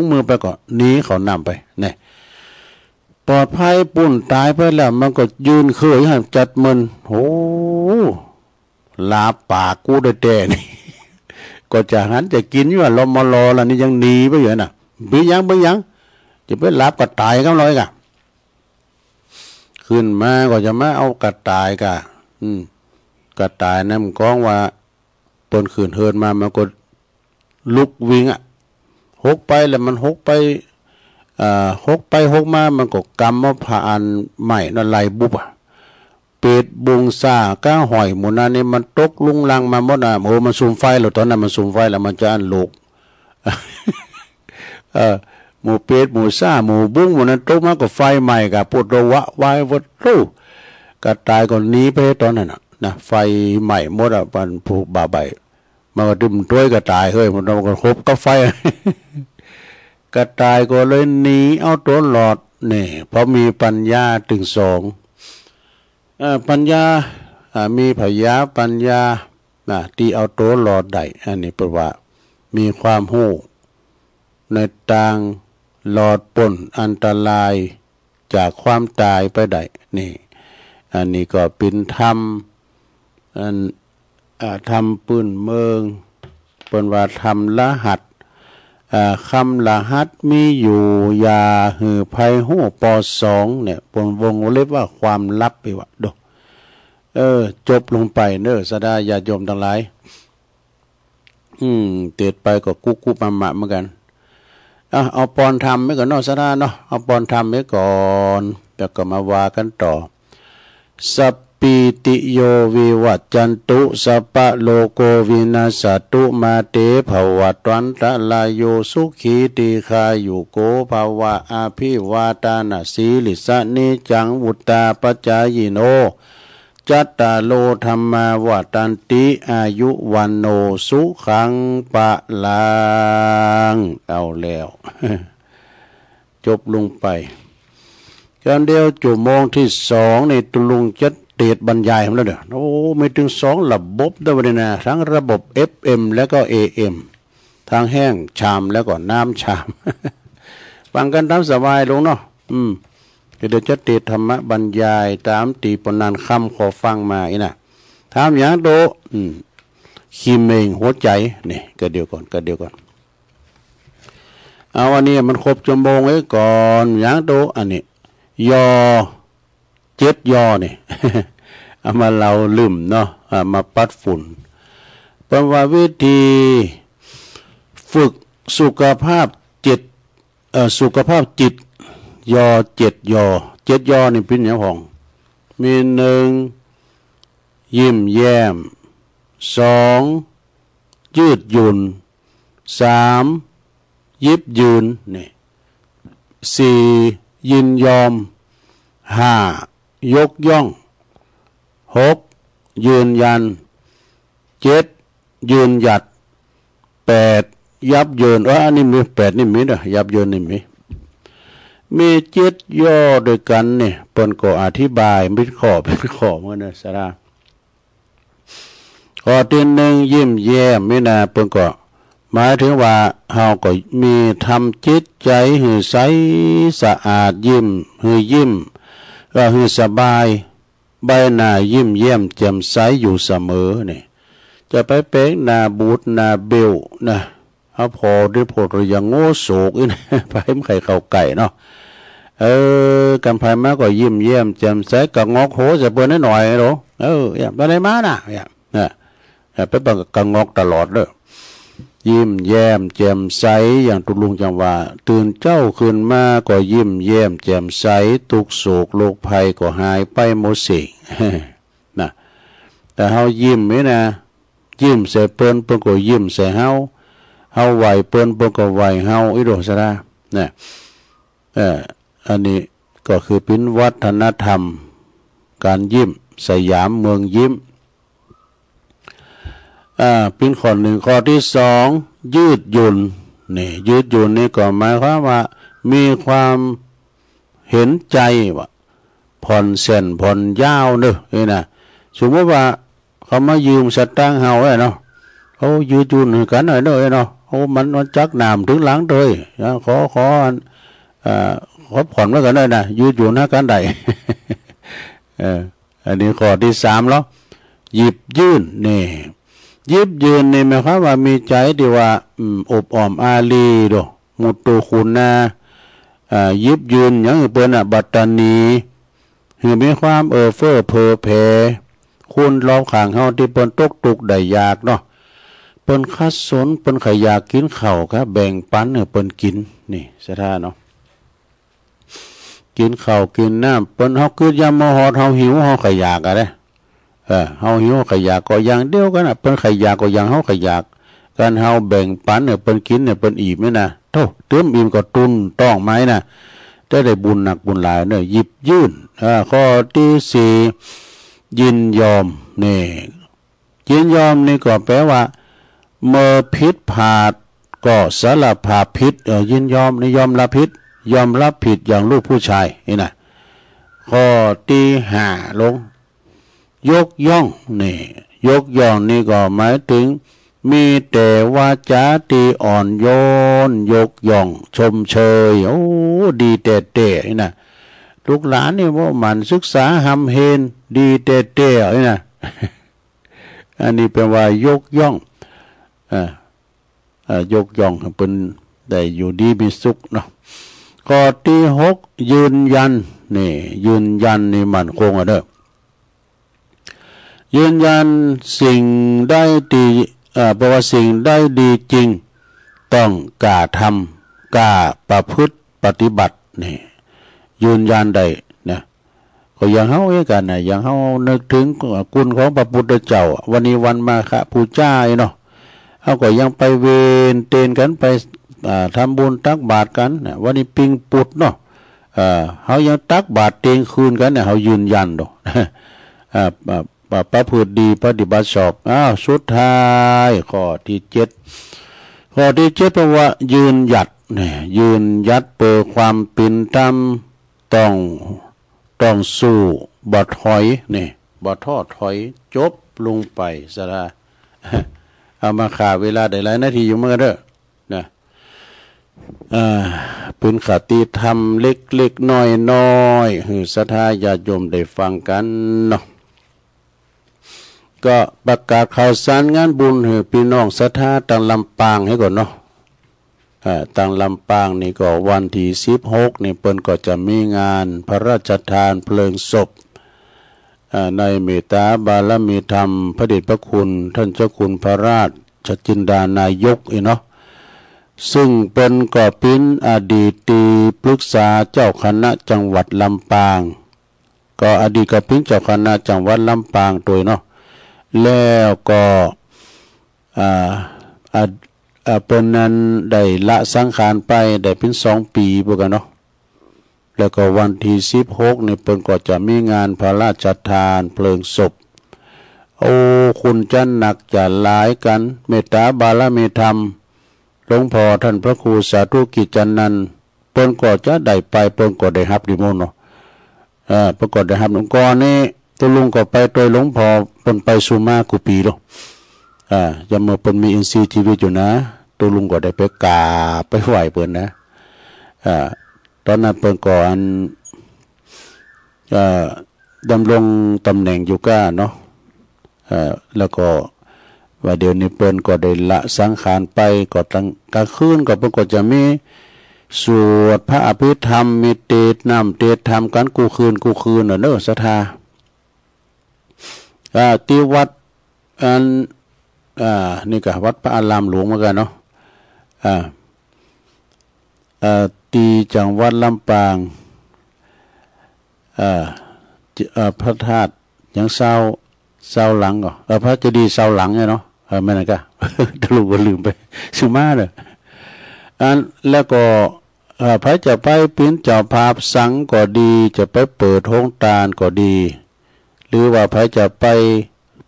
งมือไปก็หนีเขานำไปเนี่ยปลอดภัยปุ่นตายไปแล้วมันก็ยืนเคยหันจัดมันโอ้ลาปากกูได้แต่นี่ ก็จะหันจะกินอยู่ลมมาลอแล้วนี่ยังหนีไปอยู่น่ะบียังจะไปลาบกระต่ายกันเลยกะขึ้นมาก็จะมาเอากระต่ายกะกระต่ายนั่นมันก้องว่าปนขืนเฮินมามันก็ลุกวิ่งหกไปแล้วมันหกไปหกมามันก็กำมาผ่านใหม่นั่นไหลบุบเป็ดบุงซ่าก้าหอยหมูนานี่มันตกลุงลังมาหมดโอ้มันซูมไฟแล้วตอนนั้นมันซูมไฟแล้วมันจะอันลูกหมูเป็ดหมูซ่าหมูบุ้งหมูนั้นตกมาก็ไฟใหม่กับปวดระวะวายวัดรู้กระต่ายก็หนีไปตอนนั้นนะไฟใหม่หมดมันผูกบาใบมันก็ดึมด้วยกระต่ายเฮ้ยมันก็ครบก็ไฟกระต่ายก็เลยหนีเอาตัวหลอดนี่เพราะมีปัญญาถึงสองปัญญามีพยาปัญญาที่เอาตัวหลอดได้อันนี้แปลว่ามีความรู้ในทางหลอดป่นอันตรายจากความตายไปได้นี่อันนี้ก็เป็นธรรมธรรมปืนเมืองเป็นว่าธรรมละหัดคำละหัดมีอยู่ยาหือภัยหูปอสองเนี่ยปนวงเล็บว่าความลับไปวะดูจบลงไปเนอะสดาญาโยมทั้งหลายเตียดไปก็กุ๊มาเหมือนกันเอาปอนทำไว้ก่อนเนาะสดาเนาะเอาปอนทำไว้ก่อนแล้วก็มาว่ากันต่อสัพปิติโยวิวัจจันตุสัพพะโลโกวินาศตุมาเตภวัตวันตะลายโยสุขีติคายุโกภาวะอาภิวาตานาสีลิสะนิจังวุตตาปัจจายโนจัตตาโลธรรมาวัตันติอายุวันโนสุขังปะลังเอาแล้ว จบลงไปกันเดียวจุโมงที่สองในตุลุงจัดเตียดบรรยายมาแล้วเด้อโอ้ไม่ถึงสองระบบด้วยนะทั้งระบบ FM และก็ AM ท ทางแห้งชามแล้วก็น้ำชาม ฟังกันตามสบายลงเนาะเดี๋ยวจะติดธรรมะบรรยายตามตีปนันคำขอฟังมาอีน่ะถามอย่างโดขีเมงหัวใจนี่ก็เดียวก่อนเอาวันนี้มันครบชั่วโมงไว้ก่อนอย่างโดอันนี้ยอ7ยอนี่ เอามาเราลืมเนาะมาปัดฝุ่นเป็นว่าวิธีฝึกสุขภาพจิตยอ7ยอนี่เป็นอย่างของมี1ยิ้มแย้ม2ยืดหยุ่น3ยิบยืนนี่4ยินยอม5ยกย่อง6ยืนยัน7ยืนหยัด8ยับเยินอันนี้มี8นี่มีเด้อยับเยินนี่มี7ย่อด้วยกันนี่เปิ้นก็อธิบายเป็นข้อมื้อนะสาราข้อที่1ยิ้มแย้มนี่นะเปิ้นก็หมายถึงว่าเฮาก็มีทำจิตใจให้ใสสะอาดยิ้มก็ให้สบายใบหน้ายิ้มแย้มแจ่มใสอยู่เสมอนี่จะไปเป๊กหน้าบูดหน้าเบี้ยวนะเอาพอได้พอหรือยังโง่โศกอีนะไปไข่เข้าไก่เนาะกันภายมาก็ยิ้มแย้มแจ่มใสก็งอกโหจะเปิ้นหน่อยๆโหอย่าไปไหนมาน่ะอย่าไปบังกะงอกตลอดเด้อยิ้มแย้มแจ่มใสอย่างตุลุงจังว่าตื่นเจ้าขึ้นมาก็ยิ้มแย้มแจ่มใสทุกโศกโรคภัยก็หายไปหมดสิ่ง นะแต่เฮายิ้มไหมนะยิ้มใส่เปิ้นก็ยิ้มใส่เฮาไหวเปิ้นก็ไหวเฮาอีโดซะนะอันนี้ก็คือเป็นวัฒนธรรมการยิ้มสยามเมืองยิ้มเป็นข้อ1ข้อที่2ยืดหยุ่นนี่ยืดหยุ่นนี่ก็หมายความว่ามีความเห็นใจว่าผ่อนเส้นผ่อนยาวเด้อนี่นะสมมติว่าเขามายืมสตางค์เฮาไว้เนาะเขายืดหยุ่นกันหน่อยเด้อเนาะมันจักน้ำถึงหลังเลยขอผ่อนไว้กันได้นะยืดหยุ่นหากันได้ อันนี้ข้อที่3แล้วหยิบยื่นนี่ยิบยืนนี่หมายความว่ามีใจที่ว่าอบอ้อมอารีโดมุตโตคุณนายิบยืนอย่างเปิ้นบัตตานีคือมีความเฟ้อเพอแผ่คุณรอบข้างเฮาที่เปิ้นตกทุกข์ได้ยากเนาะเปิ้นคัดสนเปิ้นขอยากกินข้าวครับแบ่งปันให้เปิ้นกินนี่สะท่าเนาะกินข้าวกินน้ำเปิ้นเฮาคือยามมาฮอดเฮาหิวเฮาขอยากอะเด้เฮาหิวขยากก็อย่างเดียวกันน่ะเปิ้นขยากก็อย่างเฮาขยากการเฮาแบ่งปันเนี่ยเปิ้นกินเนี่ยเปิ้นอิ่มนี่นะโธ่เติมอิ่มก็ตุนต้องไม้นะได้บุญหนักบุญหลายเนี่ยหยิบยื่นข้อที่4ยินยอมนี่ยินยอมนี่ก็แปลว่าเมื่อผิดพลาดก็สารภาพผิดยินยอมนี่ยอมรับผิดอย่างลูกผู้ชายนี่นะข้อที่5ลงยกย่องนี่ยกย่องนี่ก็หมายถึงมีแต่วาจาที่อ่อนโยนยกย่องชมเชยดีแต่นี่นะลูกหลานนี่ว่ามันศึกษาหำเฮนดีแต่นี่นะ อันนี้เป็นว่ายกย่องยกย่องเป็นได้อยู่ดีมีสุขเนาะข้อที่6ยืนยันนี่ยืนยันนี่มันคงเด้อยืนยันสิ่งได้ดีแปลว่าสิ่งได้ดีจริงต้องกล้าทำกล้าประพฤติปฏิบัตินี่ยืนยันได้นะก็อย่างเฮาเองกันนะอย่างเฮานึกถึงคุณของพระพุทธเจ้าวันนี้วันมาฆบูชาเนาะเฮาก็ยังไปเวนเตนกันไปทำบุญตักบาตรกันนะวันนี้ปิงปุดเนาะเฮายังตักบาตรเตงคืนกันเนี่ยเฮายืนยันดอกประพฤติดีปฏิบัติชอบสุดท้ายข้อที่7แปลว่ายืนหยัดเนี่ยยืนหยัดเปิดความเป็นธรรมต้องสู้บ่ถอยนี่บ่ท้อถอยจบลงไปซะละเอามาขาเวลาได้หลายนาทีอยู่เมื่อเด้อ นะเป็นคติธรรมเล็กๆน้อยๆให้ศรัทธาญาติโยมได้ฟังกันเนาะก็ประกาศข่าวสารงานบุญให้พี่น้องศรัทธาต่างลำปางให้ก่อนเนาะต่างลำปางนี่ก็วันที่16นี่เปิ้นก็จะมีงานพระราชทานเพลิงศพในเมตตาบารมีธรรมพระเดชพระคุณท่านเจ้าคุณพระราชจินดานายกเนาะซึ่งเป็นก็เป็นอดีตที่ปรึกษาเจ้าคณะจังหวัดลำปางก็อดีตก็เป็นเจ้าคณะจังหวัดลำปางตัวเนาะแล้วก็เป็นนั้นได้ละสังขารไปได้เป็น2 ปีพวกกันเนาะแล้วก็วันที่16นี่เพิ่นก็จะมีงานพระราชทานเพลิงศพโอ้คุณจะหนักจะหลายกันเมตตาบารมีธรรมหลวงพ่อท่านพระครูสาธุกิจจันนันท์เพิ่นก็จะได้ไปเพิ่นก็ได้รับนิมนต์เนาะเพิ่นก็ได้รับหลวงก่อนนี่ตัวลุงก็ไปโดยหลวงพ่อเพิ่นไปสุมากุปีเนาะยังเมื่อเพิ่นมีอินทรีย์ชีวิตอยู่นะตัวลุงก็ได้ไปกราบไปไหว้เพิ่นนะตอนนั้นเพิ่นก่อนดำรงตำแหน่งอยู่ก้าเนาะแล้วก็ว่าเดี๋ยวนี้เพิ่นก็ได้ละสังขารไปก็ตั้งกลางคืนก็เพิ่นก็จะมีสวดพระอภิธรรมมีเทศน้ำเทศธรรมกันกูคืนเนาะเด้อศรัทธาที่วัดนี่ก็วัดพระอารามหลวงเหมือนกันเนาะตีจังหวัดลำปางพระธาตุยังเศร้าหลังก็พระเจดีย์เศร้าหลังเนาะไม่นะก็ทะลุก็ลืมไปสุมาเลยแล้วก็พระจะไปเป็นเจ้าภาพสังก็ดีจะไปเปิดห้องตาลก็ดีหรือว่าพระจะไป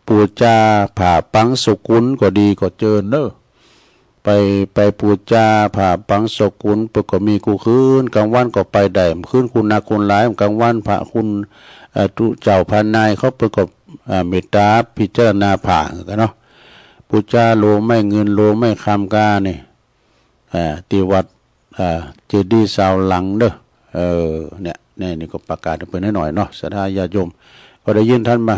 ปูจาผ่าปังสุกุลก็ดีก็เจอเนอะไปปูจาผ่าปังสุกุลปก็มีกูคืนกลางวันก็ไปได้คืนคุณนาคุณหลายกลางวันพระคุณตุเจ้าพันนายเขาประกอบเมตตาพิจารณาผ่ากันเนาะปูจาโลไม่เงินโลไม่คำกาเนี่ยที่วัดเจดีย์เสาหลังเด้อเนี่ยนี่ก็ประกาศไปหน่อยเนาะศรัทธาญาติโยมก็ได้ยินท่านม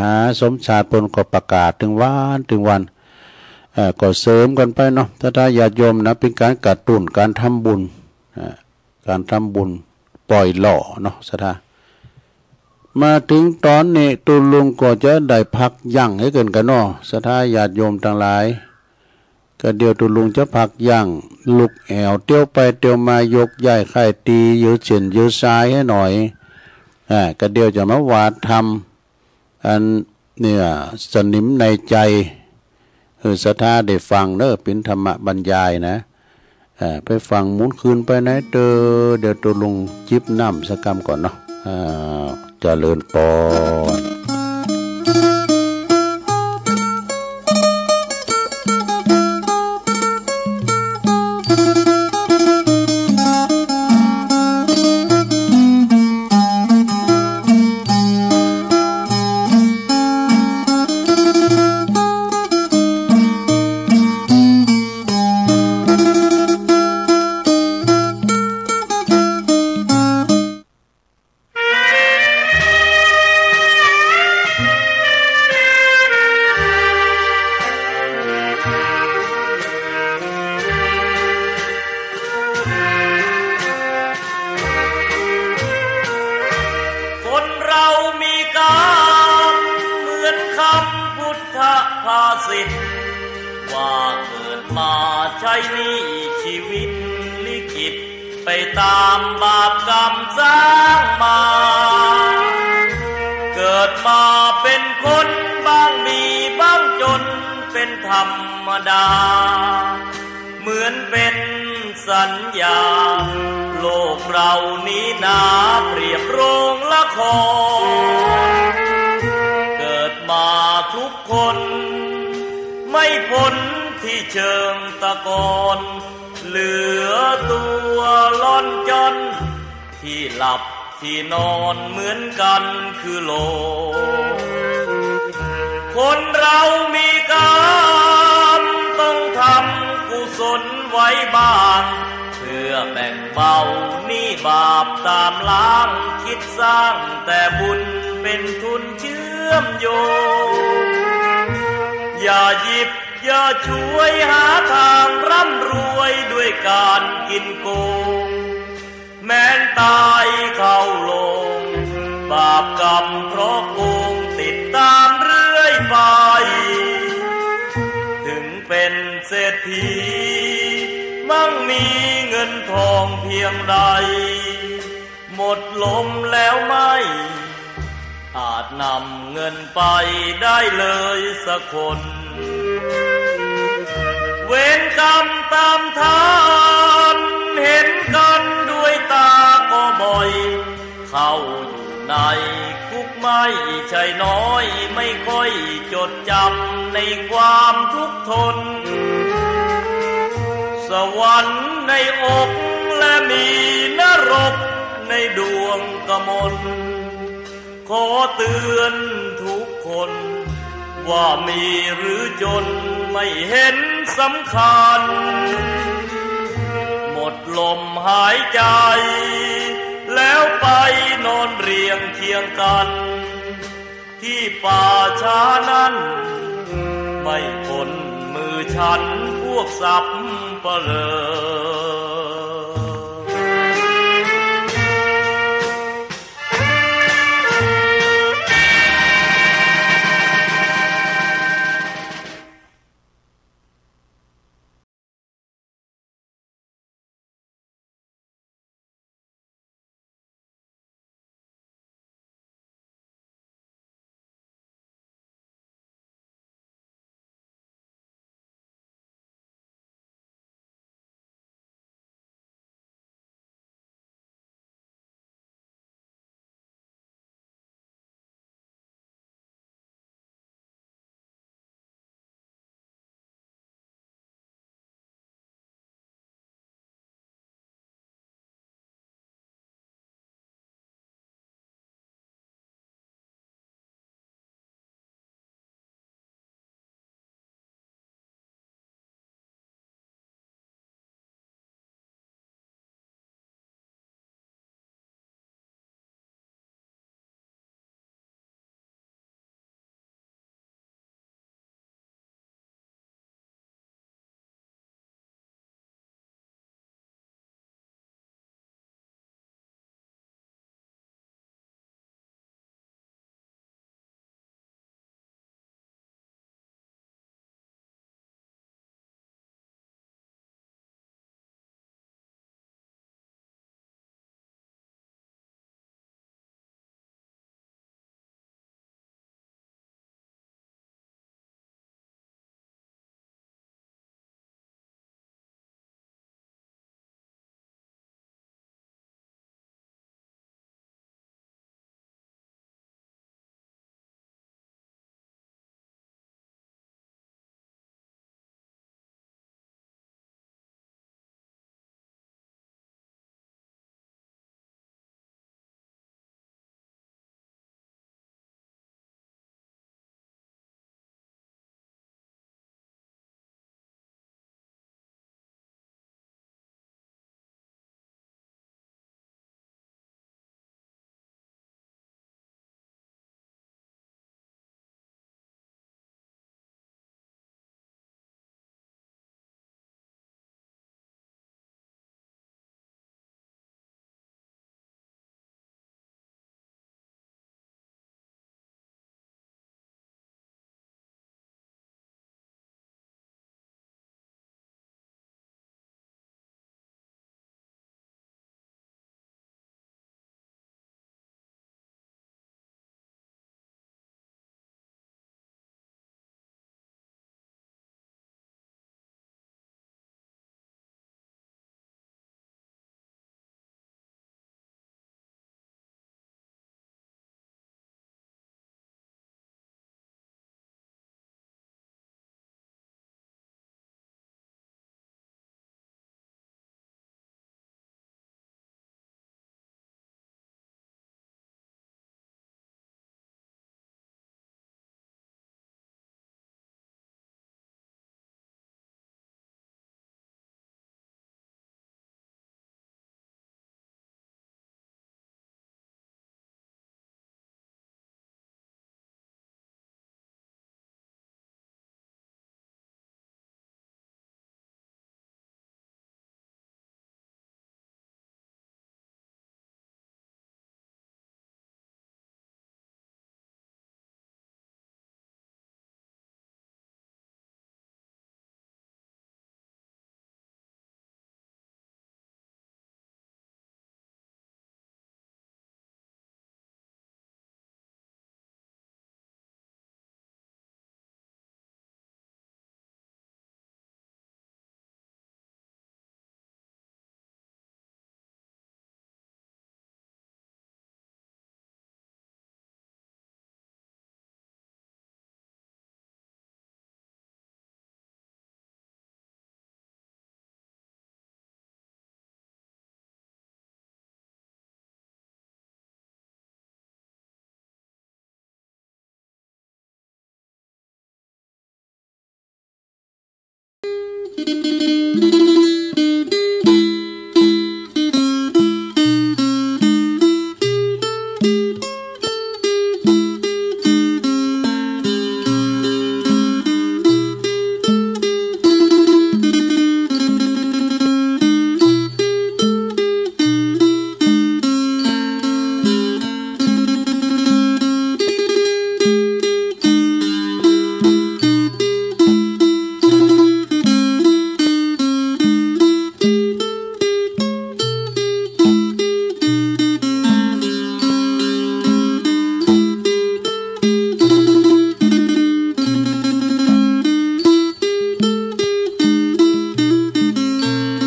หาสมชาติพลก็ประกาศถึงวันก็เสริมกันไปเนาะศรัทธาญาติโยมนะเป็นการกระตุ้นการทำบุญปล่อยหล่อเนาะศรัทธามาถึงตอนนี้ตุลุงก็จะได้พักยั่งให้เกินกันเนาะศรัทธาญาติโยมทั้งหลายก็เดี๋ยวตุลุงจะพักยั่งลุกแอวเตี้ยวไปเตี้ยวมายกย้ายไข่ตียืดเฉียนยืดซ้ายให้หน่อยก็เดี๋ยวจะมาวาดทำอันเนี่ยสนิมในใจศรัทธาได้ฟังเนอะเป็นธรรมบรรยายนะไปฟังหมุนคืนไปไหนเดี๋ยวตุลุงจิบน้ำสักกำก่อนเนาะเจริญปอนที่นอนเหมือนกันคือโลกคนเรามีกรรมต้องทำกุ ว้บ้างเพื่อแบ่งเบาหนี้บาปตามล้างคิดสร้างแต่บุญเป็นทุนเชื่อมโยงอย่าหยิบอย่าช่วยหาทางร่ำรวยด้วยการกินโกงแม้นตายเข้าลงบาปกรรมเพราะโกงติดตามเรื่อยไปถึงเป็นเศรษฐีมั่งมีเงินทองเพียงใดหมดลมแล้วไม่อาจนำเงินไปได้เลยสักคนเวรกรรมตามทานเห็นกันด้วยตาก็บ่อยเข้าอยู่ในคุกไม่ใช่น้อยไม่ค่อยจดจำในความทุกข์ทนสวรรค์ในอกและมีนรกในดวงกมลขอเตือนทุกคนว่ามีหรือจนไม่เห็นสำคัญหมดลมหายใจแล้วไปนอนเรียงเคียงกันที่ป่าช้านั้นไม่พ้นมือฉันพวกสับเปลอ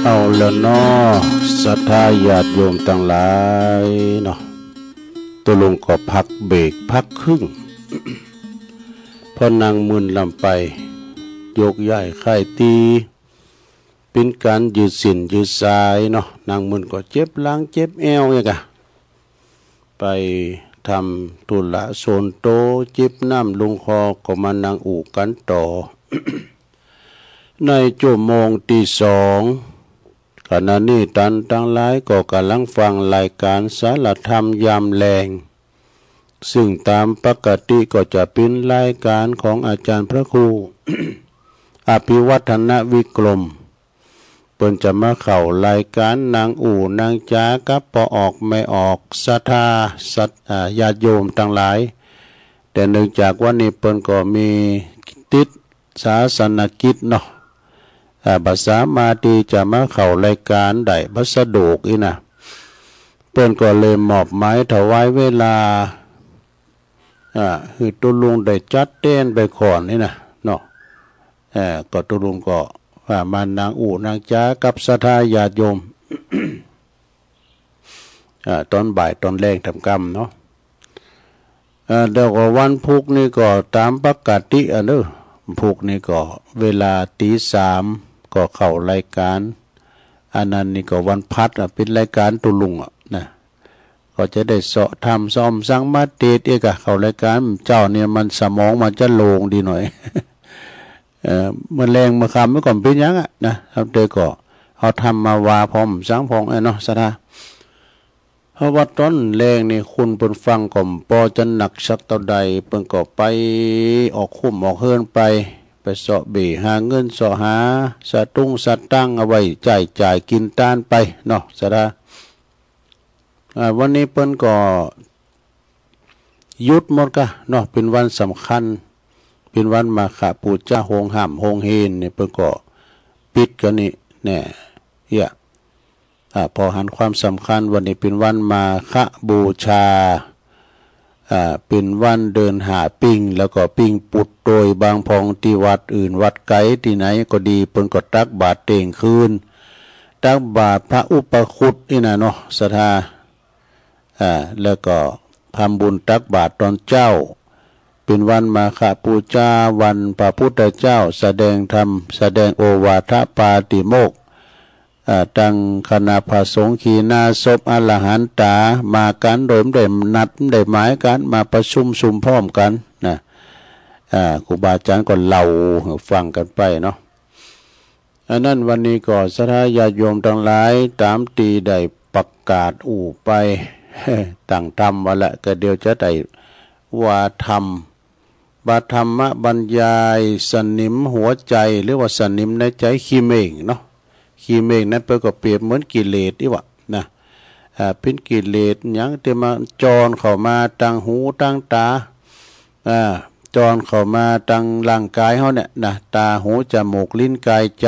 เอาแล้วเนาะศรัทธาญาติโยมทั้งหลายเนาะตัวลงก็พักเบรกพักครึ่ง พอนางมึนลำไปโยกย้ายไข่ตีเป็นการยืดสินยืดสายเนาะนางมึนก็เจ็บหลังเจ็บเอวเนี่ยกะไปทำตุละโซนโตเจ็บน้ำลงคอก็มานางอู่กันต่อ ในชั่วโมงที่สองขณะนี้ตันทั้งหลายก็กำลังฟังรายการสารธรรมยามแลงซึ่งตามปกติก็จะเป็นรายการของอาจารย์พระครู อภิวัฒนวิกรมเปิ้นจะมาเข้ารายการนางอู่นางจ้ากับพอออกไม่ออกศรัทธาญาติโยมทั้งหลายแต่เนื่องจากว่านี่เปิ้นก็มีติดศาสนกิจเนาะภาษามาดีจะมาเข้ารายการได้พัสดุอีนะเปิ้นก็เลยมอบหมายถวายเวลาคือตุลุงได้จัดเต้นไปก่อนนี่นะเนาะก็ตุลุงก็มานางอู่นางจ้ากับศรัทธาญาติโยม ตอนบ่ายตอนแรงทำกรรมเนาะเดี๋ยวก็วันพุกนี่ก็ตามปกติเนอะพุกนี่ก็เวลาตีสามก็เข้ารายการอันนั้นนี่ก็วันพัดเป็นรายการตุลุงนะก็จะได้เสาะทำซ้อมสังมาเตเอกะเข้ารายการเจ้าเนี่ยมันสมองมันจะโล่งดีหน่อย เมื่อแรงมาคำเมื่อก่อนเป็นยังนะครับเด็กก็เอาทำมาวาพร้อมสังพองเนาะสถาเพราะว่าต้นแรงนี่คุณเปิ่นฟังก่อมปอจะหนักสักเท่าใดเปิ่นก็ไปออกคุ้มออกเฮิรนไปเสาะเบหาเงินเสาะหาสะตุ้งสะตั้งเอาไว้จ่ายกินต้านไปเนาะสถาวันนี้เปิ่นก็หยุดหมดกะเนาะเป็นวันสำคัญเป็นวันมาฆปูชาโฮงห้ำโฮงเฮนเนี่ยเปิ่นก็ปิดกันนี่แน่พอหันความสำคัญวันนี้เป็นวันมาฆบูชาเป็นวันเดินหาปิ้งแล้วก็ปิ้งปุดโดยบางพองที่วัดอื่นวัดไกลที่ไหนก็ดีเพิ่นก็ตักบาตรเต่งคืนตักบาตรพระอุปคุตนี่นะเนาะศรัทธาแล้วก็ทำบุญตักบาตรตอนเจ้าเป็นวันมาฆบูชาวันพระพุทธเจ้าแสดงธรรมแสดงโอวาทปาติโมกข์ตั้งคณะพระสงฆ์ขีณาศพอรหันตามากันโดยได้นัดได้หมายกันมาประชุมสุมพร้อมกันนะครูบาอาจารย์ก็เล่าฟังกันไปเนาะอันนั้นวันนี้ก็ศรัทธาญาติโยมทั้งหลายตามตีได้ประกาศอู่ไป ตั้งธรรมว่าละก็เดียวจะได้ว่าธรรมบาธรรมบรรยายสนิมหัวใจหรือว่าสนิมในใจขี้เมฆเนาะขี้เมฆนั้นเปก็เปรียบเหมือนกิเลสอีวะนะเป็นกิเลสยังที่มาจรเข้ามาทางหูทางตาจรเข้ามาทางร่างกายเขาเนี่ยนะตาหูจมูกลิ้นกายใจ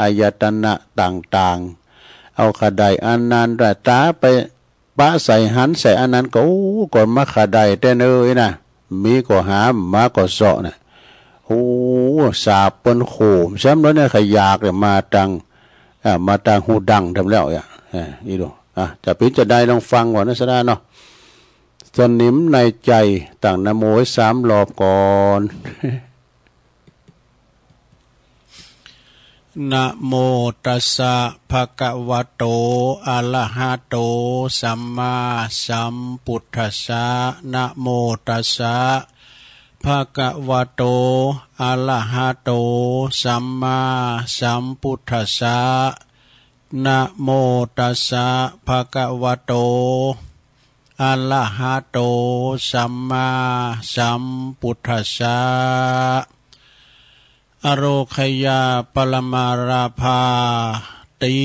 อายตนะต่างๆเอาขาใดอันนั้นแต่ตาไปปะใส่หันใส่อันนั้นก็ก่อนมาขาใดแต่เนยนะมีก็หามาก็เสาะนะโอ้สาบเปิ้นโขมซ้ำแล้วเนี่ยขยากเนี่ยมาตังหูดังทำแล้วนี่ดูจะพิจารณาลองฟังก่อนนะสดาเนาะสนิมในใจต่างนะโมให้3 รอบก่อนนะโมตัสสะภะคะวะโตอะระหะโตสัมมาสัมพุทธัสสะนะโมตัสสะภ ภะคะวะโตอะระหะโตสัมมาสัมพุทธัสสะนะโมตัสสะภะคะวะโตอะระหะโตสัมมาสัมพุทธัสสะอโรคยาปรมาราภาติ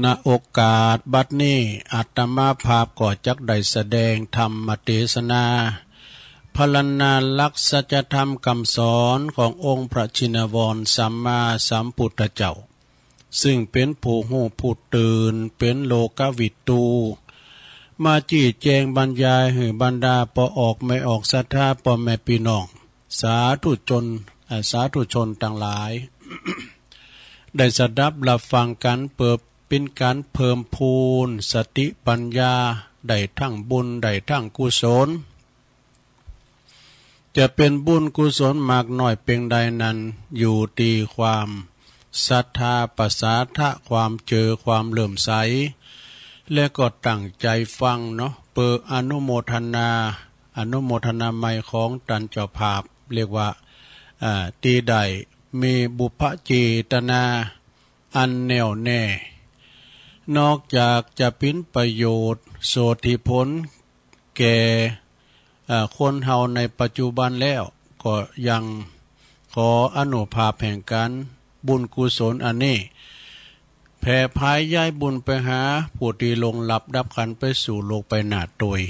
ณโอกาสบัดนี้อาตมาภาพก็จักได้แสดงธรรมเทศนาพรรณนาลักษณ์สัจธรรมคำสอนขององค์พระชินวรสัมมาสัมพุทธเจ้าซึ่งเป็นผู้หูผู้ตื่นเป็นโลกวิตูมาจี้แจงบรรยายให้บรรดาปอออกไม่ออกศรัทธาพ่อแม่พี่น้องสาธุชนทั้งหลาย ได้สดับรับฟังกันเปิดเป็นการเพิ่มพูนสติปัญญาได้ทั้งบุญได้ทั้งกุศลจะเป็นบุญกุศลมากน้อยเพียงใดนั้นอยู่ที่ความศรัทธาประสาทะความเจอความเลื่อมใสและก็ตั้งใจฟังเนาะเปิดอนุโมทนาไมของตันเจ้าภาพเรียกว่าตีใดมีบุพเจตนาอันแน่วแน่นอกจากจะเป็นประโยชน์โสธิผลแก่คนเฮาในปัจจุบันแล้วก็ยังขออนุภาพแห่งการบุญกุศลอันนี้แผ่พายย้ายบุญไปหาผู้ที่ลงหลับดับขันไปสู่โลกไปหนาตย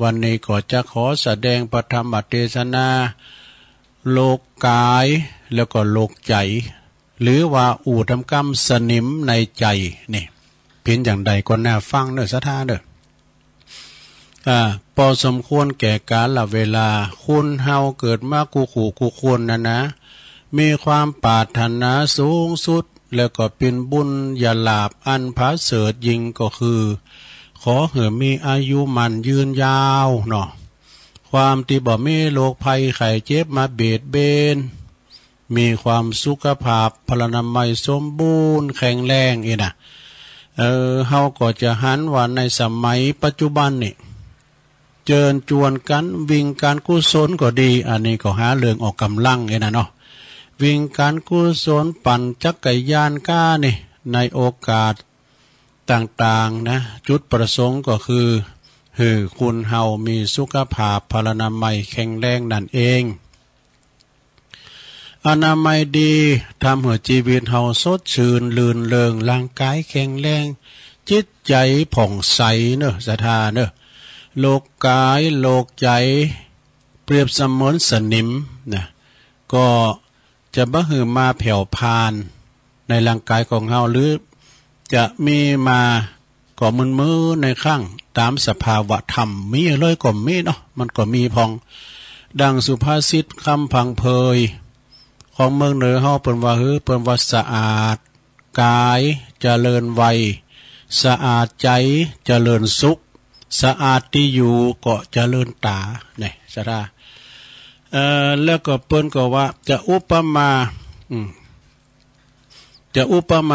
วันนี้ก็จะขอแสดงพระธรรมเทศนาโลกกายแล้วก็โลกใจหรือว่าอู่ทำกรรมสนิมในใจนี่เพียงอย่างใดก็น่าฟังเด้อสัทธาเด้อพอสมควรแก่กาลเวลาคุณเฮาเกิดมากูขู่กูควรนะมีความปรารถนาสูงสุดแล้วก็เป็นบุญอย่าลาบอันพระเสริฐยิ่งก็คือขอให้มีอายุมันยืนยาวเนาะความที่บ่มีโรคภัยไข้เจ็บมาเบียดเบนมีความสุขภาพพลานามัยสมบูรณ์แข็งแรงนะเฮาก็จะหันว่าในสมัยปัจจุบันนี่เจิญจวนกันวิ่งการกุศลก็ดีอันนี้ก็หาเรื่องออกกำลังนะเนาะวิ่งการกุศลปั่นจักรยานก้านี่ในโอกาสต่างๆนะจุดประสงค์ก็คือคุณเฮามีสุขภาพพลานามัยแข็งแรงนั่นเองอนามัยดีทำให้ชีวิตเฮาสดชื่นลื่นเริงร่างกายแข็งแรงจิตใจผ่องใสเนอะศรัทธาเนอะโลกกายโลกใจเปรียบเสมือนสนิมนะก็จะบ่หือมาแผ่วพานในร่างกายของเฮาหรือจะมีมาก็มึนมือในข้างตามสภาวะธรรมมีเลยก็มีเนาะมันก็มีพองดังสุภาษิตคำพังเพยของเมืองเหนือเฮาเปิ้นว่าสะอาดกายเจริญวัยสะอาดใจเจริญสุขสะอาดที่อยู่ก็เจริญตาเนี่ยสะดาแล้วก็เปิ้นก็ว่าจะอุปม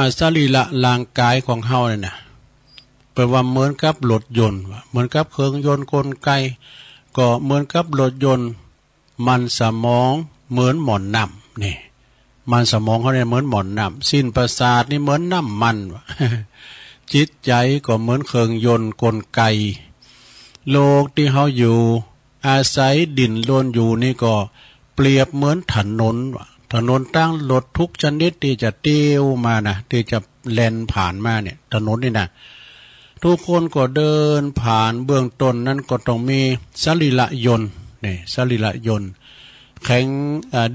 าสรีระร่างกายของเฮาเนี่ยนะแปลว่าเหมือนกับรถยนต์เหมือนกับเครื่องยนต์กลไกก็เหมือนกับรถยนต์มันสมองเหมือนหมอนน้ำนี่มันสมองเขาเนี่ยเหมือนหมอนน้ำสิ้นประสาทนี่เหมือนน้ำมัน จิตใจก็เหมือนเครื่องยนต์กลไกโลกที่เขาอยู่อาศัยดินโลนอยู่นี่ก็เปรียบเหมือนถนนตั้งรถทุกชนิดที่จะเตี้ยวมานะที่จะแล่นผ่านมาเนี่ยถนนนี่นะทุกคนก็เดินผ่านเบื้องต้นนั้นก็ต้องมีสรีระยนต์นี่สรีระยนต์แข็ง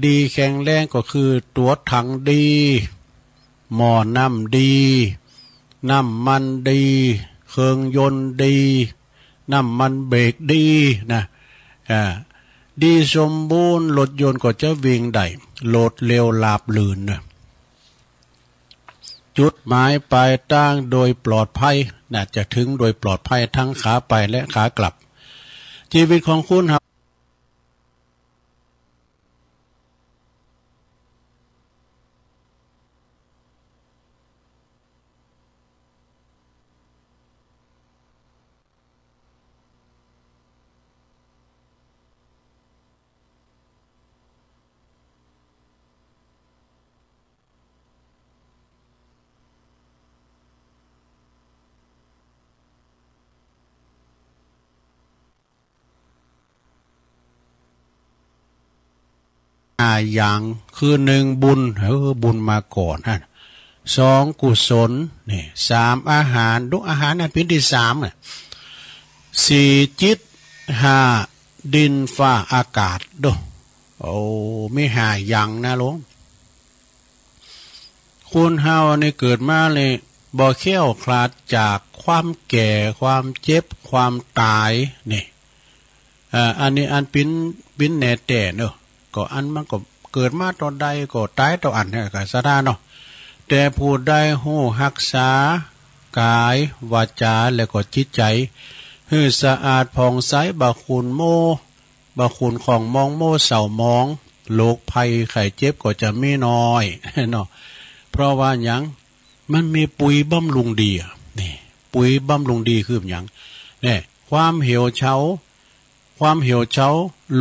ดีแข็งแรงก็คือตัวถังดีหม้อน้ำดีน้ำมันดีเครื่องยนต์ดีน้ำมันเบรกดีนะดีสมบูรณ์รถยนต์ก็จะวิ่งได้โหลดเร็วลาบลื่นนะจุดหมายปลายทางโดยปลอดภัยนะจะถึงโดยปลอดภัยทั้งขาไปและขากลับชีวิตของคุณครับ อย่างคือหนึ่งบุญบุญมาก่อนฮะสองกุศลนี่สามอาหารทุกอาหารเป็นที่สามสี่จิตห้าดินฟ้าอากาศดูโอ้ไม่หาอย่างนะลุงคุณเฮาในเกิดมาเลยบ่เขี้ยวคลาดจากความแก่ความเจ็บความตายนี่อันนี้อันปิ้นแน่แต่เนอะก็อันมันก็เกิดมาตอนใดก็ตายตอนอันเนี่ยก็สะดาเนาะแต่ผู้ใดฮู้รักษากายวาจาและก็จิตใจให้สะอาดผ่องใสบ่คุณโมบ่คุณของมองโมเศร้ามองโรคภัยไข้เจ็บก็จะไม่น้อยเนาะเพราะว่าหยังมันมีปุ๋ยบำรุงดีนี่ปุ๋ยบำรุงดีคืออย่างนี่ความเหี่ยวเฉา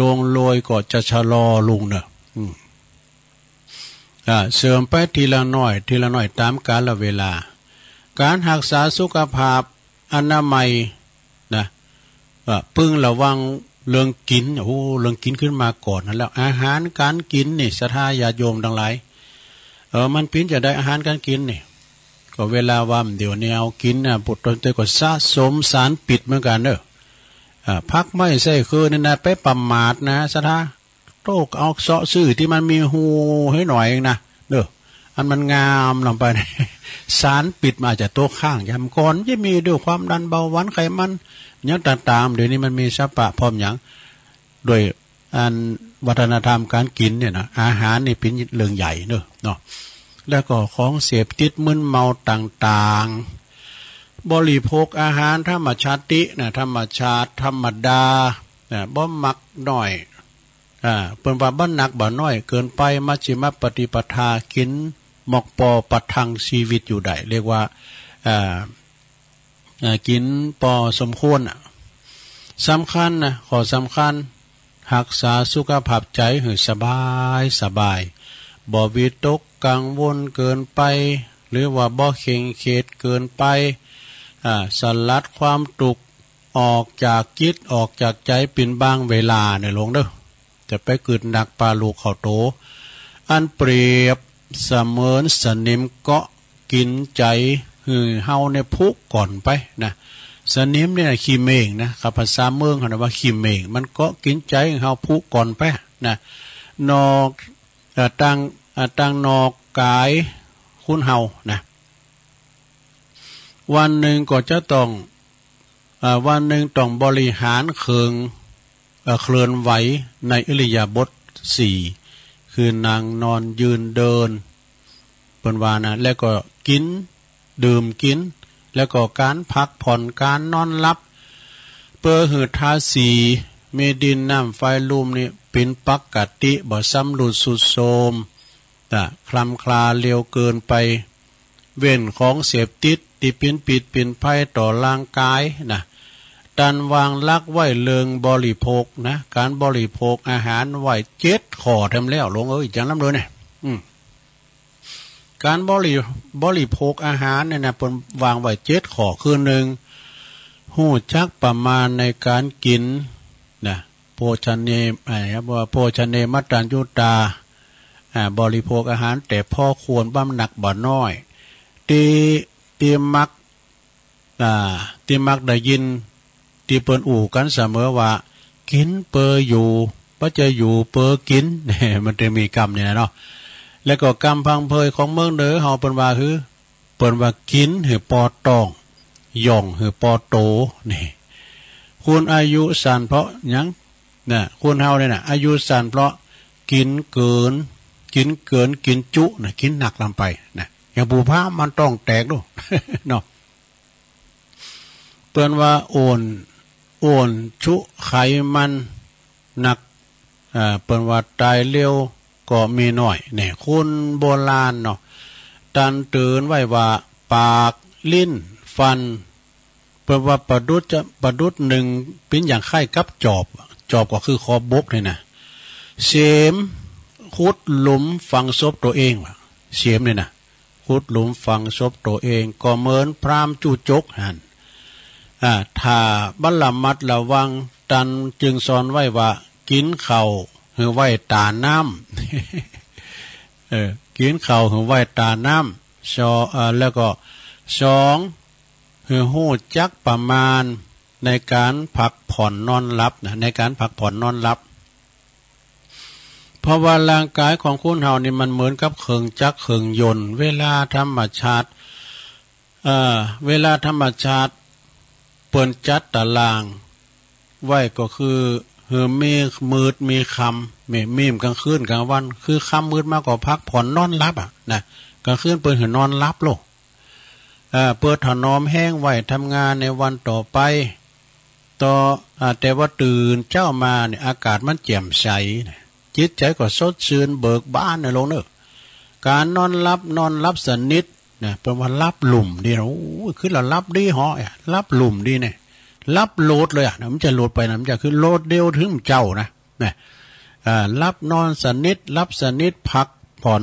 ลงโรยก็จะชะลอลงเนอะเสริมไปทีละหน่อยตามกาลเวลาการรักษาสุขภาพอนามัยนะพึงระวังเรื่องกินเรื่องกินขึ้นมาก่อนนั่นแล้วอาหารการกินนี่ศรัทธาญาโยมทั้งหลายมันปิ้นจะได้อาหารการกินนี่ก็เวลาว่าเดี๋ยวนี้เอากินน่ะปุถุชนก็สะสมสารปิดเหมือนกันเด้อพักไม่ใช่คือนี่นะไปประมาทนะศรัทธาโตกเอาเสาะซื่อที่มันมีหูให้หน่อยเองนะเด้ออันมันงามลงไปสารปิดมาจากโต๊ะข้างยามก่อนจะมีด้วยความดันเบาหวานไขมันยังตามเดี๋ยวนี้มันมีสัพพะพร้อมอย่างโดยอันวัฒนธรรมการกินเนี่ยนะอาหารนี่เป็นเรื่องใหญ่เนาะแล้วก็ของเสพติดมึนเมาต่างๆบริโภคอาหารธรรมชาตินะธรรมชาติธรรมดาบ่มักน้อยเปิ้นว่าบ่หนักบ่น้อยเกินไปมัชฌิมปฏิปทากินหมอกปอประทังชีวิตอยู่ได้เรียกว่ากินพอสมควรสำคัญนะขอสำคัญรักษาสุขภาพใจให้สบายบ่วิตกกังวลเกินไปหรือว่าบ่เข่งเขตเกินไปสลัดความตุกออกจากจิตออกจากใจเป็นบางเวลาเนี่ยลงเด้อจะไปกึดหนักปลาลูกเขาโตอันเปรียบเสมือนสนิมเกาะกินใจหือเฮาในพุก่อนไปนะสนิมเนี่ยขี้เมงนะครับภาษาเมืองเขาเรียกว่าขี้เมงมันเกาะกินใจเฮาพุก่อนไปนะนอกตั้งนอกกายคุณเฮานะวันหนึ่งก็จะต้องบริหารเคลื่อนไหวในอิริยาบถสี่คือนางนอนยืนเดินเป็นวานะแล้วก็กินดื่มกินแล้วก็การพักผ่อนการนอนหลับเพื่อหืดทาสีเมดินน้ำไฟลุมนี่เป็นปกติบ่ซ้ำหลุดสุดโทมคลำคลาเร็วเกินไปเว้นของเสพติดที่เป็นปิดเป็นภัยต่อร่างกายนะดันวางลักไว้เลิงบริโภคนะการบริโภคอาหารไว้7 ข้อทำแล้วลงจังลำเลยเนี่ยการบริโภคอาหารเนี่ยนะเป็นวางไว้7 ข้อคือ1หู้จักประมาณในการกินนะโภชเนว่าโภชเนมัตตัญญูตาบริโภคอาหารแต่พอควรบ้ำหนักบ่น้อยตีมักได้ยินที่เปิ้นอู่กันเสมอว่ากินเปออยู่ปัจจะอยู่เปอกินมันจะมีกรรมเนี่ยเนาะแล้วก็กรรมพังเพยของเมืองเหนือเฮาเปิ้นว่าคือเปิ้นว่ากินหือปอตองย่องหือปอโตนี่คุณอายุสั้นเพราะหยังน่ะคุณเฮาเนี่ยน่ะอายุสั้นเพราะกินเกินกินจุน่ะกินหนักลำไปนะอย่างบูพามันต้องแตกด้วยเนาะเปิ้นว่าโอนชุไขมันหนักเปิ้นว่าตายเร็วก็มีหน่อยเนี่ยคนโบราณเนาะตันเตือนไว้ว่าปากลิ้นฟันเปิ้นว่าประดุษหนึ่งเป็นอย่างไข้กับจอบก็คือคอบกนี่นะเสมขุดหลุมฝังศพตัวเองว่ะเสมเนี่ยนะขุดหลุมฝังศพตัวเองก็เหมือนพรามจู่จกหันถ้าบัลลัมมัดระวังตันจึงสอนไว้ว่ากินข้าว หือไหวตาน้ำกินข้าวหือไหวตาน้ำแล้วก็สองหือหู้จักประมาณในการพักผ่อนนอนหลับนะในการพักผ่อนนอนหลับเพราะว่าร่างกายของคุณเฮานี่มันเหมือนกับเครื่องจักรเครื่องยนต์เวลาธรรมชาติเปิ้นจัดตารางไว้ก็คือมีมืดมีคำมีกลางคืนกลางวันคือคำมืดมากกว่าพักผ่อนนอนหลับนะกลางคืนเปิ้นนอนหลับโลกเปิดถนอมแห้งไว้ทำงานในวันต่อไปแต่ว่าตื่นเจ้ามาเนี่ยอากาศมันแจ่มใสจิตใจก็สดชื่นเบิกบานนะลงเนอะการนอนหลับสนิทนะเป็นวันรับหลุ่มดีนะคือเรารับดีเหรอรับหลุ่มดีเนี่ยรับโหลดเลยมันจะโหลดไปนะมันจะคือโหลดเดียวถึงเจ้านะรับนอนสนิทรับสนิทพักผ่อน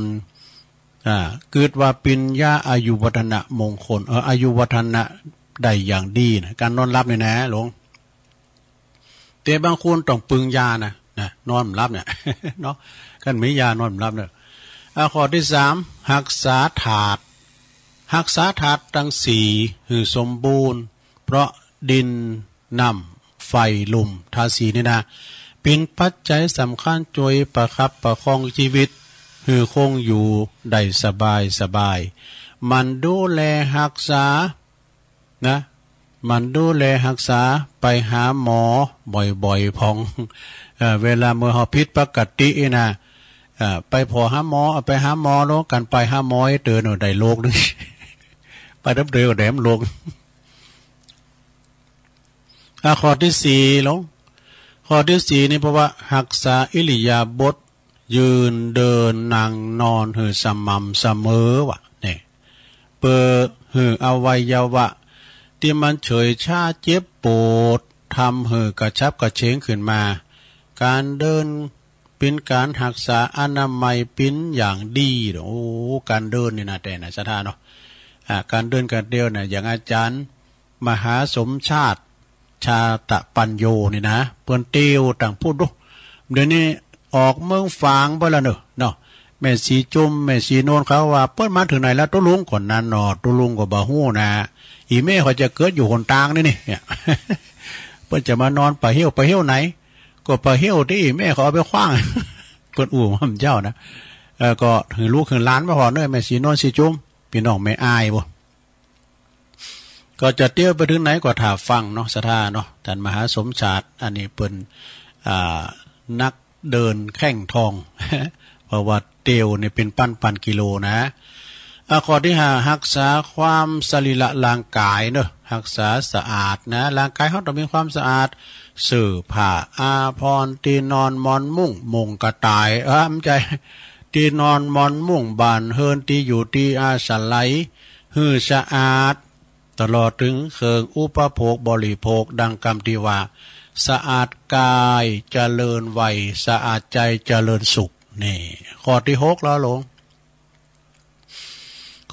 เกิดว่าปิญญาอายุวัฒนะมงคลอายุวัฒนะได้อย่างดีนะการนอนรับเนี่ยนะหลวงแต่บางคนต้องปึงยานะนอนรับเนี่ยเนาะกันมียานอนรับเนี่ยข้อที่สามหักษาถาดทั้งสี่คือสมบูรณ์เพราะดินน้ำไฟลมธาตุสีนี่นะเป็นปัจจัยสำคัญช่วยประคับประคองชีวิตคือคงอยู่ได้สบายมันดูแลรักษานะมันดูแลรักษาไปหาหมอบ่อยๆพองเวลาเมื่อหอพิษปกตินะไปพอหาหมอไปหาหมอแล้วกันไปหาหมอให้เตือนได้โรคนึงไปดับเร็วแดมโรคข้อที่สี่ลงข้อที่สี่นี่เพราะว่ารักษาอิริยาบถยืนเดินนั่งนอนหือสม่ำเสมอวะเนี่ยเปิดหืออวัยวะที่มันเฉยชาเจ็บปวดทำหือกระชับกระเฉงขึ้นมาการเดินเป็นการรักษาอนามัยเป็นอย่างดีโอ้การเดินนี่นะแต่นะสถานเนาะการเดินการเดียวเนี่ยอย่างอาจารย์มหาสมชาติชาตะปัญโยนี่นะเปิ้นเตียวต่างพูดดูเดี๋ยวนี้ออกเมืองฝางไปแล้วเนาะแม่สีจุ่มแม่สีโนนเขาว่าเปิ้นมาถึงไหนแล้วตุลุงก่อนนั้นเนาะตุลุงก็บ่ฮู้นะอีแม่เขาจะเกิดอยู่คนต่างนี่เนี่ยเปิ้นจะมานอนไปเหี่ยวไหนก็ไปเหี่ยวที่แม่เขาเอาไปขว้างเปิ้นอู่มันเจ้านะก็ถึงลูกถึงล้านบ่พอเด้อแม่สีโนนสีจุ่มพี่น้องไม่อายบ่ก็จะเตี้ยวไปถึงไหนก็ถ้าฟังเนาะสถาเนาะท่านมหาสมชาติอันนี้เป็นนักเดินแข่งทองเพราะว่าเตียวเนี่ยเป็นปั้นกิโลนะข้อที่ห้ารักษาความสรีระร่างกายเนอะรักษาสะอาดนะร่างกายเขาต้องมีความสะอาดเสื้อผ้าอาภรณ์ตีนอนมอนมุ้งมุงกระต่ายไม่ใช่ตีนอนมอนมุ้งบานเฮินตีอยู่ตีอาศัยหื้อสะอาดตลอดถึงเครื่องอุปโภคบริโภคดังคำที่ว่าสะอาดกายเจริญวัยสะอาดใจเจริญสุขนี่ข้อที่หกแล้วลง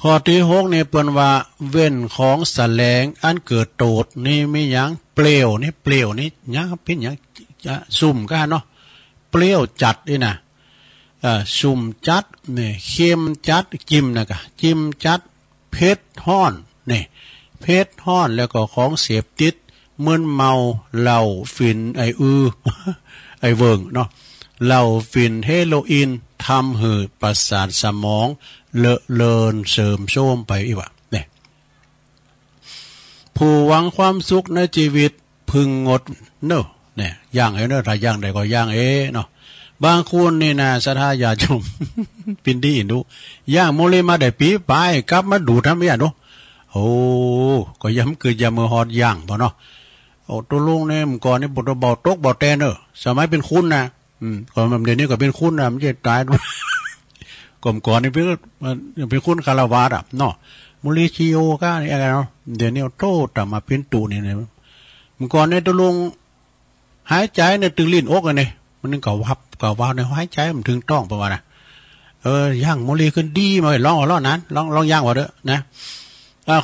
ข้อที่หกนี่เปิ้นว่าเว้นของแสลงอันเกิดโตดนี่มีหยังเปลวนี่ยังเป็นหยังจะซุ่มกันเนาะเปลวจัดนี่นะซุ่มจัดนี่เข้มจัดจิ้มนะกะจิ้มจัดเผ็ดฮ้อนนี่เพชรฮ้อนแล้วก็ของเสพติดมึนเมาเหล้าฝิ่นไอเวิงเนาะเหล้าฝิ่นเฮโรอีนทำให้ประสาทสมองเลอะเลินเสริมโทรมไปอีกว่าเนี่ยผู้หวังความสุขในชีวิตพึงงดเนอะเนี่ยย่างเนอะถ้าย่างได้ก็ย่างเนาะบางคนนี่นะสถาญาชมปินดีอินดูย่างโมเลมาได้ปีไปกลับมาดูทำไม่ได้เนาะโอ้ก็ย้ำคือยามือหอดย่างพอเนาะโอ้ตัวลุงเนี่ยมันก่อนนี่บทเบาตกเบาแตนสมัยเป็นคุณนะก่อนเดี๋ยวนี้ก็เป็นคุณนะมันจะตายก่อนนี่เป็นคุณคารวาสเนาะมุลิชิโอก้านี่อะไรเนาะเดี๋ยวนี้โตแต่มาเป็นตูนี่เนี่ยมันก่อนเนี่ยตัวลุงหายใจเนี่ยตึงลิ้นอกเลยเนี่ยมันนึกกับว่าในหายใจมันถึงต้องประมาณนะย่างมุลิขึ้นดีมาลองนั้นลองย่างว่าเด้อนะ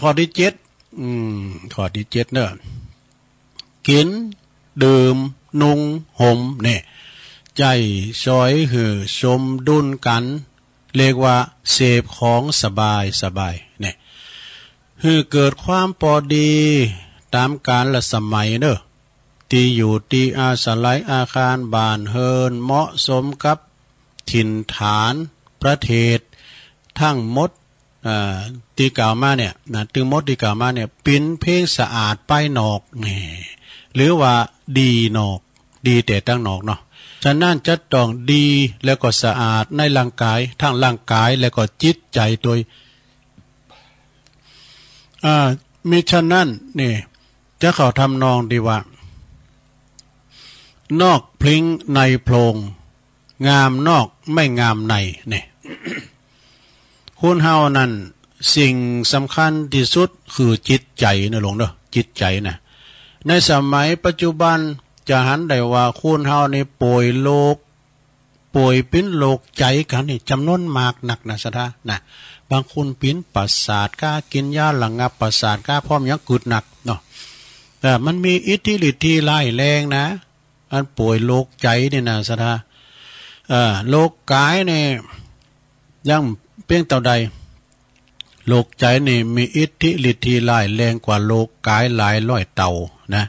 ข้อที่เจ็ดข้อที่เจ็ดเนอะกินดื่มนุ่งห่มเนี่ย ใจซอยหือสมดุลกันเรียกว่าเสพของสบายเนี่ยคือเกิดความพอดีตามกาลละสมัยเด้อที่อยู่ที่อาศัยอาคารบ้านเฮินเหมาะสมกับถิ่นฐานประเทศทั้งหมดที่กล่าวมาเนี่ยนะถึงหมดที่กล่าวมาเนี่ยเป็นเพลงสะอาดป้ายนอกนี่หรือว่าดีนอกดีแต่ตั้งนอกเนาะฉะนั้นจะต้องดีแล้วก็สะอาดในร่างกายทั้งร่างกายแล้วก็จิตใจตัวมิฉะนั้นนี่จะเข้าทำนองดีว่านอกพลิ้งในโพรงงามนอกไม่งามในเนี่ย คุณเฮานั้นสิ่งสำคัญที่สุดคือจิตใจนะหลวงเด้อจิตใจนะในสมัยปัจจุบันจะหันได้ว่าคุณเฮานี่ป่วยโรคป่วยเป็นโรคใจกันนี่จำนวนมากหนักนะสะท้านะบางคนเป็นประสาทกล้ากินยาระงับประสาทกล้าพร้อมยังกึดหนักเนาะแต่มันมีอิทธิฤทธิ์ที่ร้ายแรงนะอันป่วยโรคใจนี่นะสะท้าโรคกายเนี่ยยังเพียงเท่าใดโรคใจนี่มีอิทธิฤทธิ์ที่ร้ายแรงกว่าโรคกายหลายร้อยเท่านะ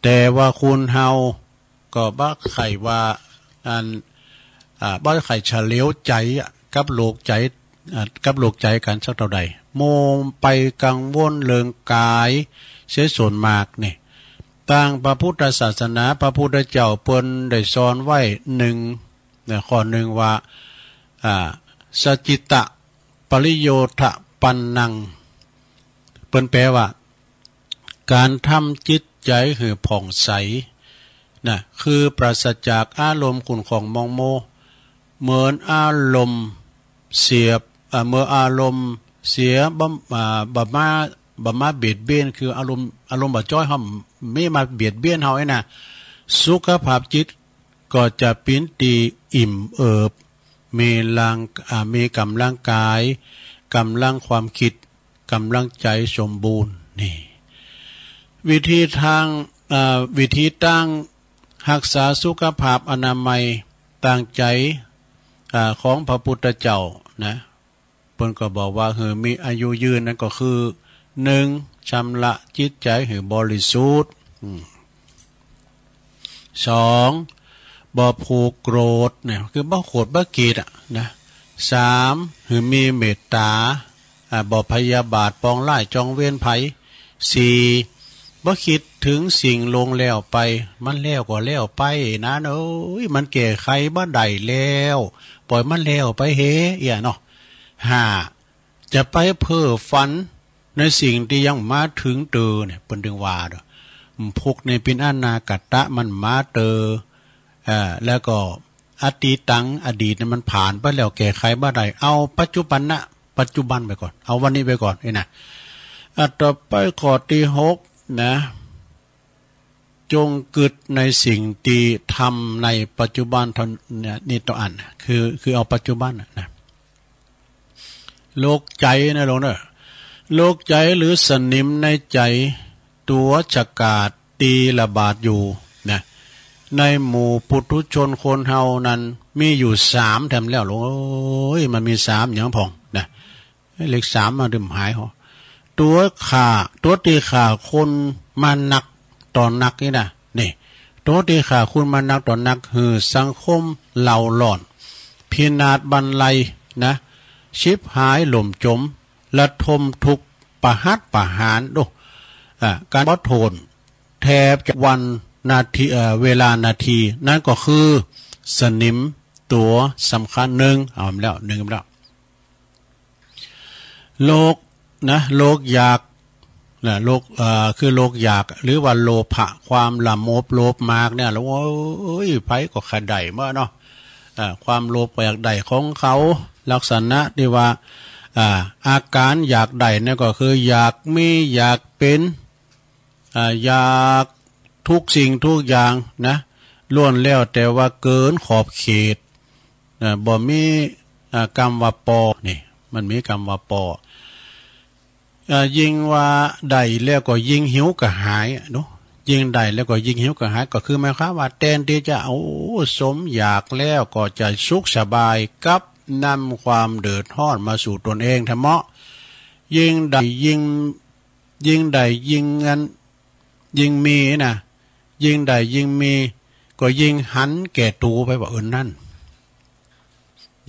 แต่ว่าคุณเฮาก็บ่ไข่ว่าอันบ่ไข่เฉลียวใจกับโรคใจกับโรคใจกันสักเท่าใดโมงไปกังวลเรื่องกายเสียส่วนมากนี่ต่างพระพุทธศาสนาพระพุทธเจ้าเพิ่นได้สอนไว้หนึ่งข้อหนึ่งว่าสจิตะปริโยทะปันนังเพิ่นแปลว่าการทำจิตใจคือผ่องใสนะคือปราศจากอารมณ์ขุ่นของมองโมเหมือนอารมณ์เสียเมื่ออารมณ์เสียบมาเบียดเบียนคืออารมณ์บ่จ้อยเฮาไม่มาเบียดเบียนเฮาไอ้น่ะสุขภาพจิตก็จะเป็นดีอิ่มเอิบมีกำลังกายกำลังความคิดกำลังใจสมบูรณ์นี่วิธีตั้งรักษาสุขภาพอนามัยตั้งใจของพระพุทธเจ้านะเพิ่นก็บอกว่ามีอายุยืนนั่นก็คือ1ชำระจิตใจให้บริสุทธิ์2บ่ผูกโกรธเนี่ยคือบ่โกรธบ่เกลียดนะ3คือมีเมตตาบ่พยาบาทปองร้ายจองเวรไผ4บ่คิดถึงสิ่งลงแล้วไปมันแล้วก็แล้วไปนะเอ้ยมันแก้ไขบ่ได้แล้วปล่อยมันแล้วไปเฮเนาะ5จะไปเพ้อฝันในสิ่งที่ยังมาถึงเตอเนี่ยเพิ่นถึงว่าเด้อพวกในเป็นอนาคตะมันมาเตอแล้วก็อดีตมันผ่านไปแล้วแก้ไขบ่ได้เอาปัจจุบันไปก่อนเอาวันนี้ไปก่อนนะต่อไปข้อที่6นะจงกึดในสิ่งที่ทำในปัจจุบันนี่ต่ออันคือเอาปัจจุบันนะโลกใจนะหลวงเด้อโลกใจหรือสนิมในใจตัวจักาดตีระบาดอยู่นะในหมู่ปุถุชนคนเฮานั้นมีอยู่3แถมแล้วหลวงโอ้ยมันมี3อย่างพองนะเลข3มาดึมหายตัวตีขาคนมานักตอนนักนี่นะนี่ตัวตีขาคุณมานักตอนนักคือสังคมเหล่าหลอนพินาศบรรลัยนะชิบหายหล่มจมละทมทุกประหัตประหารดูการบ่ทนแทบจะวันนาทีเวลานาทีนั่นก็คือสนิมตัวสำคัญ1เอาแล้ว1แล้วโลกนะโลกอยากนะโลกคือโลกอยากหรือว่าโลภะความละโมบโลภมากเนี่ยแล้วโอ้ยไผก็ขัดใดเมื่อเนาะความโลภอยากได้ของเขาลักษณะที่ว่าอาการอยากได้เนี่ยก็คืออยากมีอยากเป็นอยากทุกสิ่งทุกอย่างนะล้วนแล้วแต่ว่าเกินขอบเขตบ่มีกรรมว่าปอนี่มันมีกรรมว่าปอยิ่งว่าได้แล้วก็ยิ่งหิวกระหายเนาะ ยิ่งได้แล้วก็ยิ่งหิวกระหายก็คือหมายความว่าแทนที่จะเอาสมอยากแล้วก็จะสุขสบายกับนำความเดือดร้อนมาสู่ตนเองทำเมาะยิ่งได้ยิ่งได้ยิ่งงั้นยิ่งมีนะยิ่งได้ยิ่งมีก็ยิ่งหันแก่ตูไปว่านั่น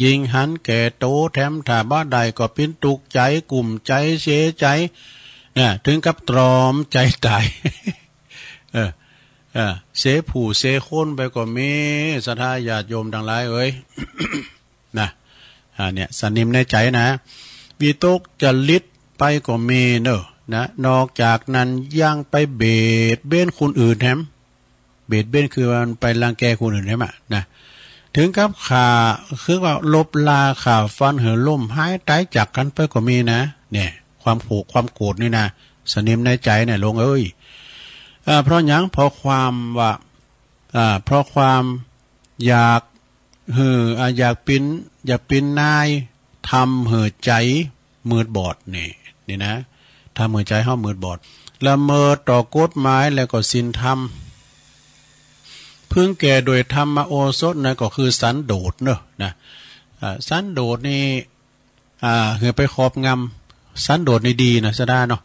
ยิ่งหันแก่ตูแถมถ้าบ้าใดก็เป็นตุกใจกลุ่มใจเสียใจเนี่ยถึงกับตรอมใจตายเสผู้เสคนไปก็มีศรัทธาญาติโยมทั้งหลายเอ้ย นะเนี่ยสนิมในใจนะวิตกจริตไปก็มีเนอะนะนอกจากนั้นยังไปเบียดเบียนคนอื่นแถมเบียดเบียนคือมันไปรังแกคนอื่นใช่ไหมนะถึงกับขาคือว่าลบลาขาฟันเหือล่มหายตายจากกันไปก็มีนะเนี่ยความผูกความโกรธนี่นะสนิมในใจเนี่ยลงเอ้ยเพราะยังเพราะความว่าเพราะความอยากอยากเป็นนายทำเหือใจมืดบอดนี่นะทำเหือใจเฮามืดบอดละเมอต่อกฎหมายแล้วก็ศีลธรรมพึ่งแก่โดยธรรมโอสถนั่นก็คือสันโดษเนอะนะสันโดษนี่เหือไปครอบงำสันโดษนี่ดีนะสะดาเนาะ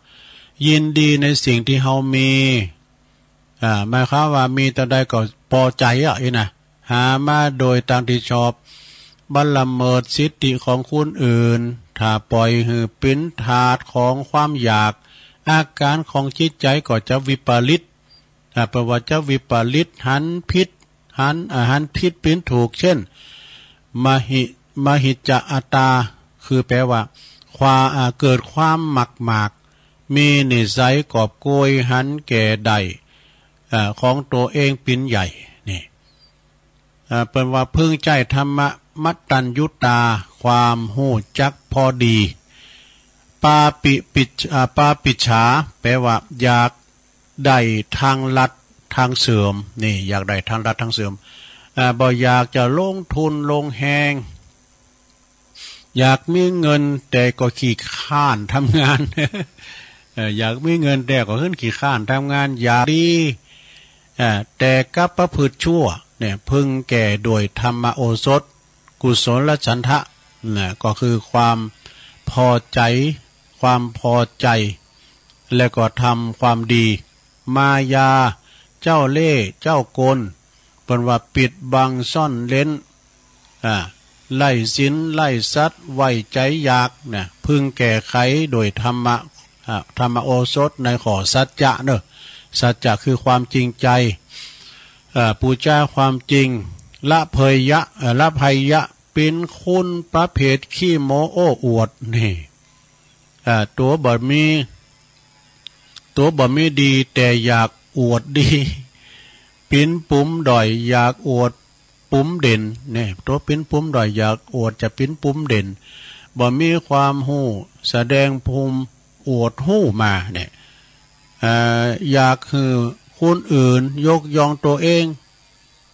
ยินดีในสิ่งที่เฮามีหมายความว่ามีแต่ใดก็พอใจนะหามาโดยตามที่ชอบบัลละเมิดสิทธิของคนอื่นถ้าปล่อยหือเป็นทาสของความอยากอาการของจิตใจก็จะวิปริตแปลว่าจะวิปริตหันผิดเป็นถูกเช่นมหิจอัตตาคือแปลว่าเกิดความหมักมีนิสัยกอบโกยหันแก่ใดของตัวเองเป็นใหญ่นี่เป็นว่าพึ่งใจธรรมะมัตตัญญุตาความหู้จักพอดีปาปิฉาแปลว่าอยากได้ทางลัดทางเสื่อมนี่อยากได้ทางลัดทางเสื่อมบ่อยากจะลงทุนลงแหงอยากมีเงินแต่ก็ขี้ข้านทำงาน อยากมีเงินแต่ก็ขึ้นขี้ข้านทำงานอยากดีแต่กับประพฤติชั่วเนี่ยพึงแก่โดยธรรมโอสถกุศลฉันทะเนี่ยก็คือความพอใจและก็ทำความดีมายาเจ้าเล่ห์เจ้ากลเป็นว่าปิดบังซ่อนเล้นไล่สินไล่สัตว์ไว้ใจอยากเนี่ยพึงแก้ไขโดยธรรมโอสถในข้อสัจจะเนอะสัจจะคือความจริงใจปูจาความจริงละภัยยะเป็นคุณประเภทขี้โมโอ้อวดนี่ตัวบ่มีดีแต่อยากอวดดีปิ้นปุ้มดอยอยากอวดปุ้มเด่นเนี่ยตัวปิ้นปุ้มดอยอยากอวดจะปิ้นปุ้มเด่นบ่มีความหู้แสดงภูมิอวดหู้มาเนี่ยอยากคือคนอื่นยกย่องตัวเอง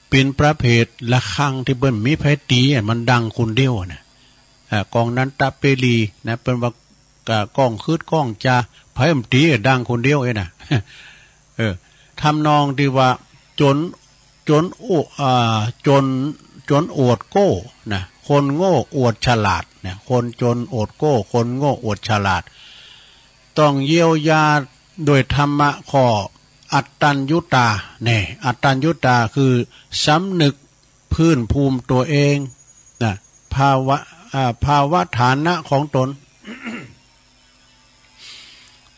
เป็นประเภทละคังที่เบิ้นมีไผตีมันดังคนเดียวนะกองนั้นตะเปรีนะเป็นว่ากองคืดกองจะไผมตีดังคนเดียวนะทำนองที่ว่าจนอวดโก้นะคนโง่อวดฉลาดเนี่ยคนจนอวดโก้คนโง่อวดฉลาดต้องเยียวยาโดยธรรมะข้ออัตตัญญุตาเนี่ยอัตตัญญุตาคือสำนึกพื้นภูมิตัวเองนะภาวะฐานะของตน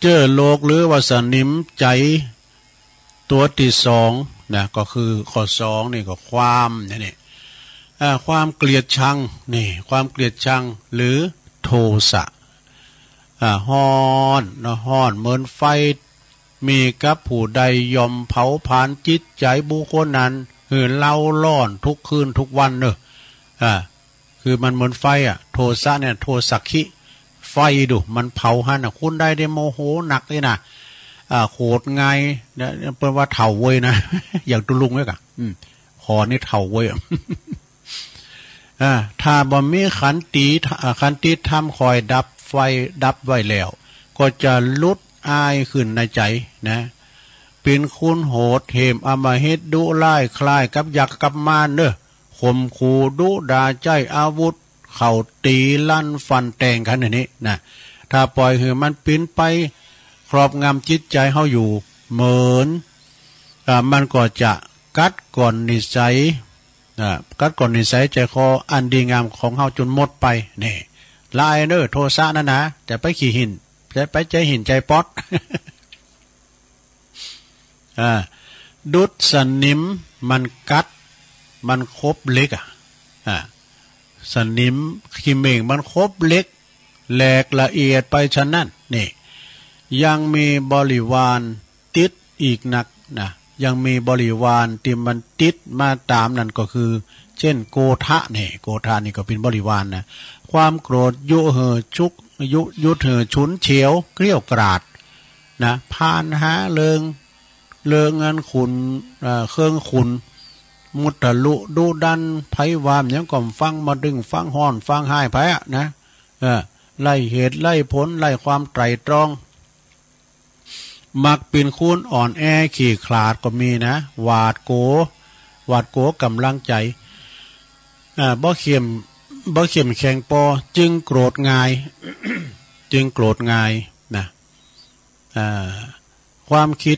เจอโลกหรือว่าสนิมใจตัวที่สองนะก็คือข้อสองนี่ก็ความนี่ความเกลียดชังนี่ความเกลียดชังหรือโทสะฮ้อนเหมือนไฟมีกับผู้ใดยอมเผาผลาญจิตใจบุคคลนั้นคือเล่าร้อนทุกคืนทุกวันเนอะคือมันเหมือนไฟโทสะเนี่ยโทสักขิไฟดูมันเผาหันคุณได้โมโหหนักเลยนะโขดไงเนี่ยเป็นว่าเถ่าเว้ยนะ อย่างตุลุงเลยกะคอนี่เถ่าเว้ย ถ้าบ่มีขันติธรรมคอยดับไฟดับไว้แล้วก็จะลุดอายขึ้นในใจนะ เป็นคุณโหดเหมอมหิตดุไล่คลายกับยักษ์กับมารเด้อข่มขู่ดุด่าใจอาวุธเข่าตีลั่นฟันแตงกันอย่างนี้นะถ้าปล่อยให้มันปิ้นไปครอบงำจิตใจเขาอยู่เหมือนมันก็จะกัดก่อนนิสัยกัดก่อนนิสัยใจคออันดีงามของเขาจนหมดไปนี่ลายเนอโทสะนั่นนะแต่ไปขี่หินแต่ไปใจหินใจป๊อด ดุดสนิมมันกัดมันคบเล็กสนิมขี้เม่งมันคบเล็กแหลกละเอียดไปฉะนั้นนี่ยังมีบริวารติดอีกนักนะยังมีบริวารที่มันติดมาตามนั่นก็คือเช่นโกทะเนี่ยโกทะนี่ก็เป็นบริวารนะความโกรธยุเหอชุกยุเหอฉุนเฉียวเกลี้ยวกราดนะพานหาเลิงเงินขุนเครื่องขุนมุตลุดูดันไผวามยังก่อมฟังมาดึงฟังห้อนฟังให้ไผนะไล่เหตุไล่ผลไล่ความไตรตรองมักเป็นคุณอ่อนแอขี่ขลาดก็มีนะหวาดโกกำลังใจบ่เข้มแข็งพอจึงโกรธง่าย จึงโกรธง่ายนะความคิด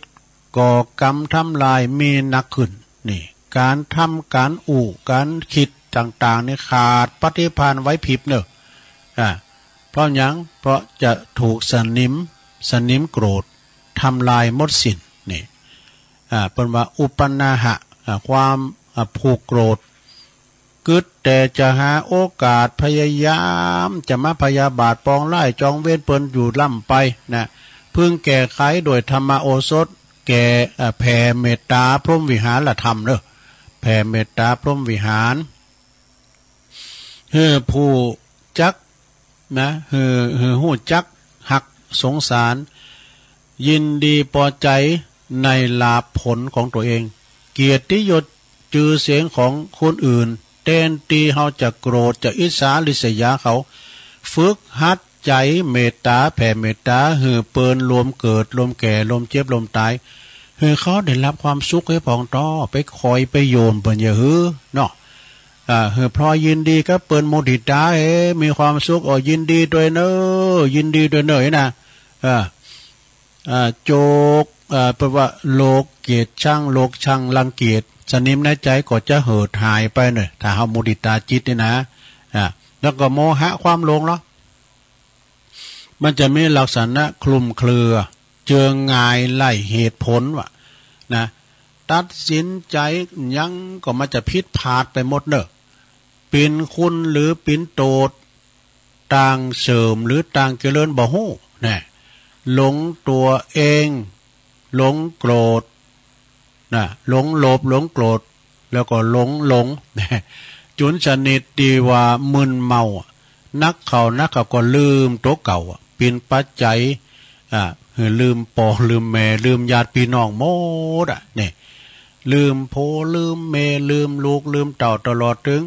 ก่อกรรมทำลายมีหนักขึ้นนี่การทำการการคิดต่างๆนี่ขาดปฏิภาณไว้ผิบเนอะเพราะยังเพราะจะถูกสนิมโกรธทำลายหมดสิ้นนี่เป็นว่าอุปนาหะความผูกโกรธกึดแต่จะหาโอกาสพยายามจะมาพยาบาทปองไล่จองเวรเปิ้นอยู่ล่ำไปนะพึ่งแก้ไขโดยธรรมโอสถแก่แผ่เมตตาพรหมวิหารธรรมเนอะแผ่เมตตาพรหมวิหารผู้จักนะหูจักหักสงสารยินดีพอใจในลาภผลของตัวเองเกียรติยศชื่อเสียงของคนอื่นเต้นตีเขาจะโกรธจะอิจฉาริษยาเขาฝึกหัดใจเมตตาแผ่เมตตาเปินรวมเกิดรวมแก่รวมเจ็บรวมตายเขาได้รับความสุขให้ผ่องต่อไปคอยไปโยมเปิ่นอย่าเนาะพลอยยินดีก็เปินโมดิตามีความสุขยินดีด้วยเนอยินดีด้วยเนอนะโจกแปลว่าโลกเกียรติช่างโลกช่างรังเกียจสนิมในใจก็จะเหิดหายไปหน่อยถ้าเอาโมดิตาจิตนี่นะแล้วก็โมหะความหลงเนาะมันจะมีลักษณะคลุมเครือเจืองงายไล่เหตุผลว่ะนะตัดสินใจยังก็มันจะพิษพาดไปหมดเนอะปินคุณหรือปินโตดต่างเสริมหรือต่างเจริญบ่ฮู้นะหลงตัวเองหลงโกรธนะหลงโลภหลงโกรธแล้วก็หลงจุนชนิดดีว่ามึนเมานักเขาก็ลืมตัวเก่าเป็นปัจจัยลืมปอลืมแม่ลืมญาติพี่น้องโมดเนี่ยลืมโพลืมแม่ลืมลูกลืมเต่าตลอดถึง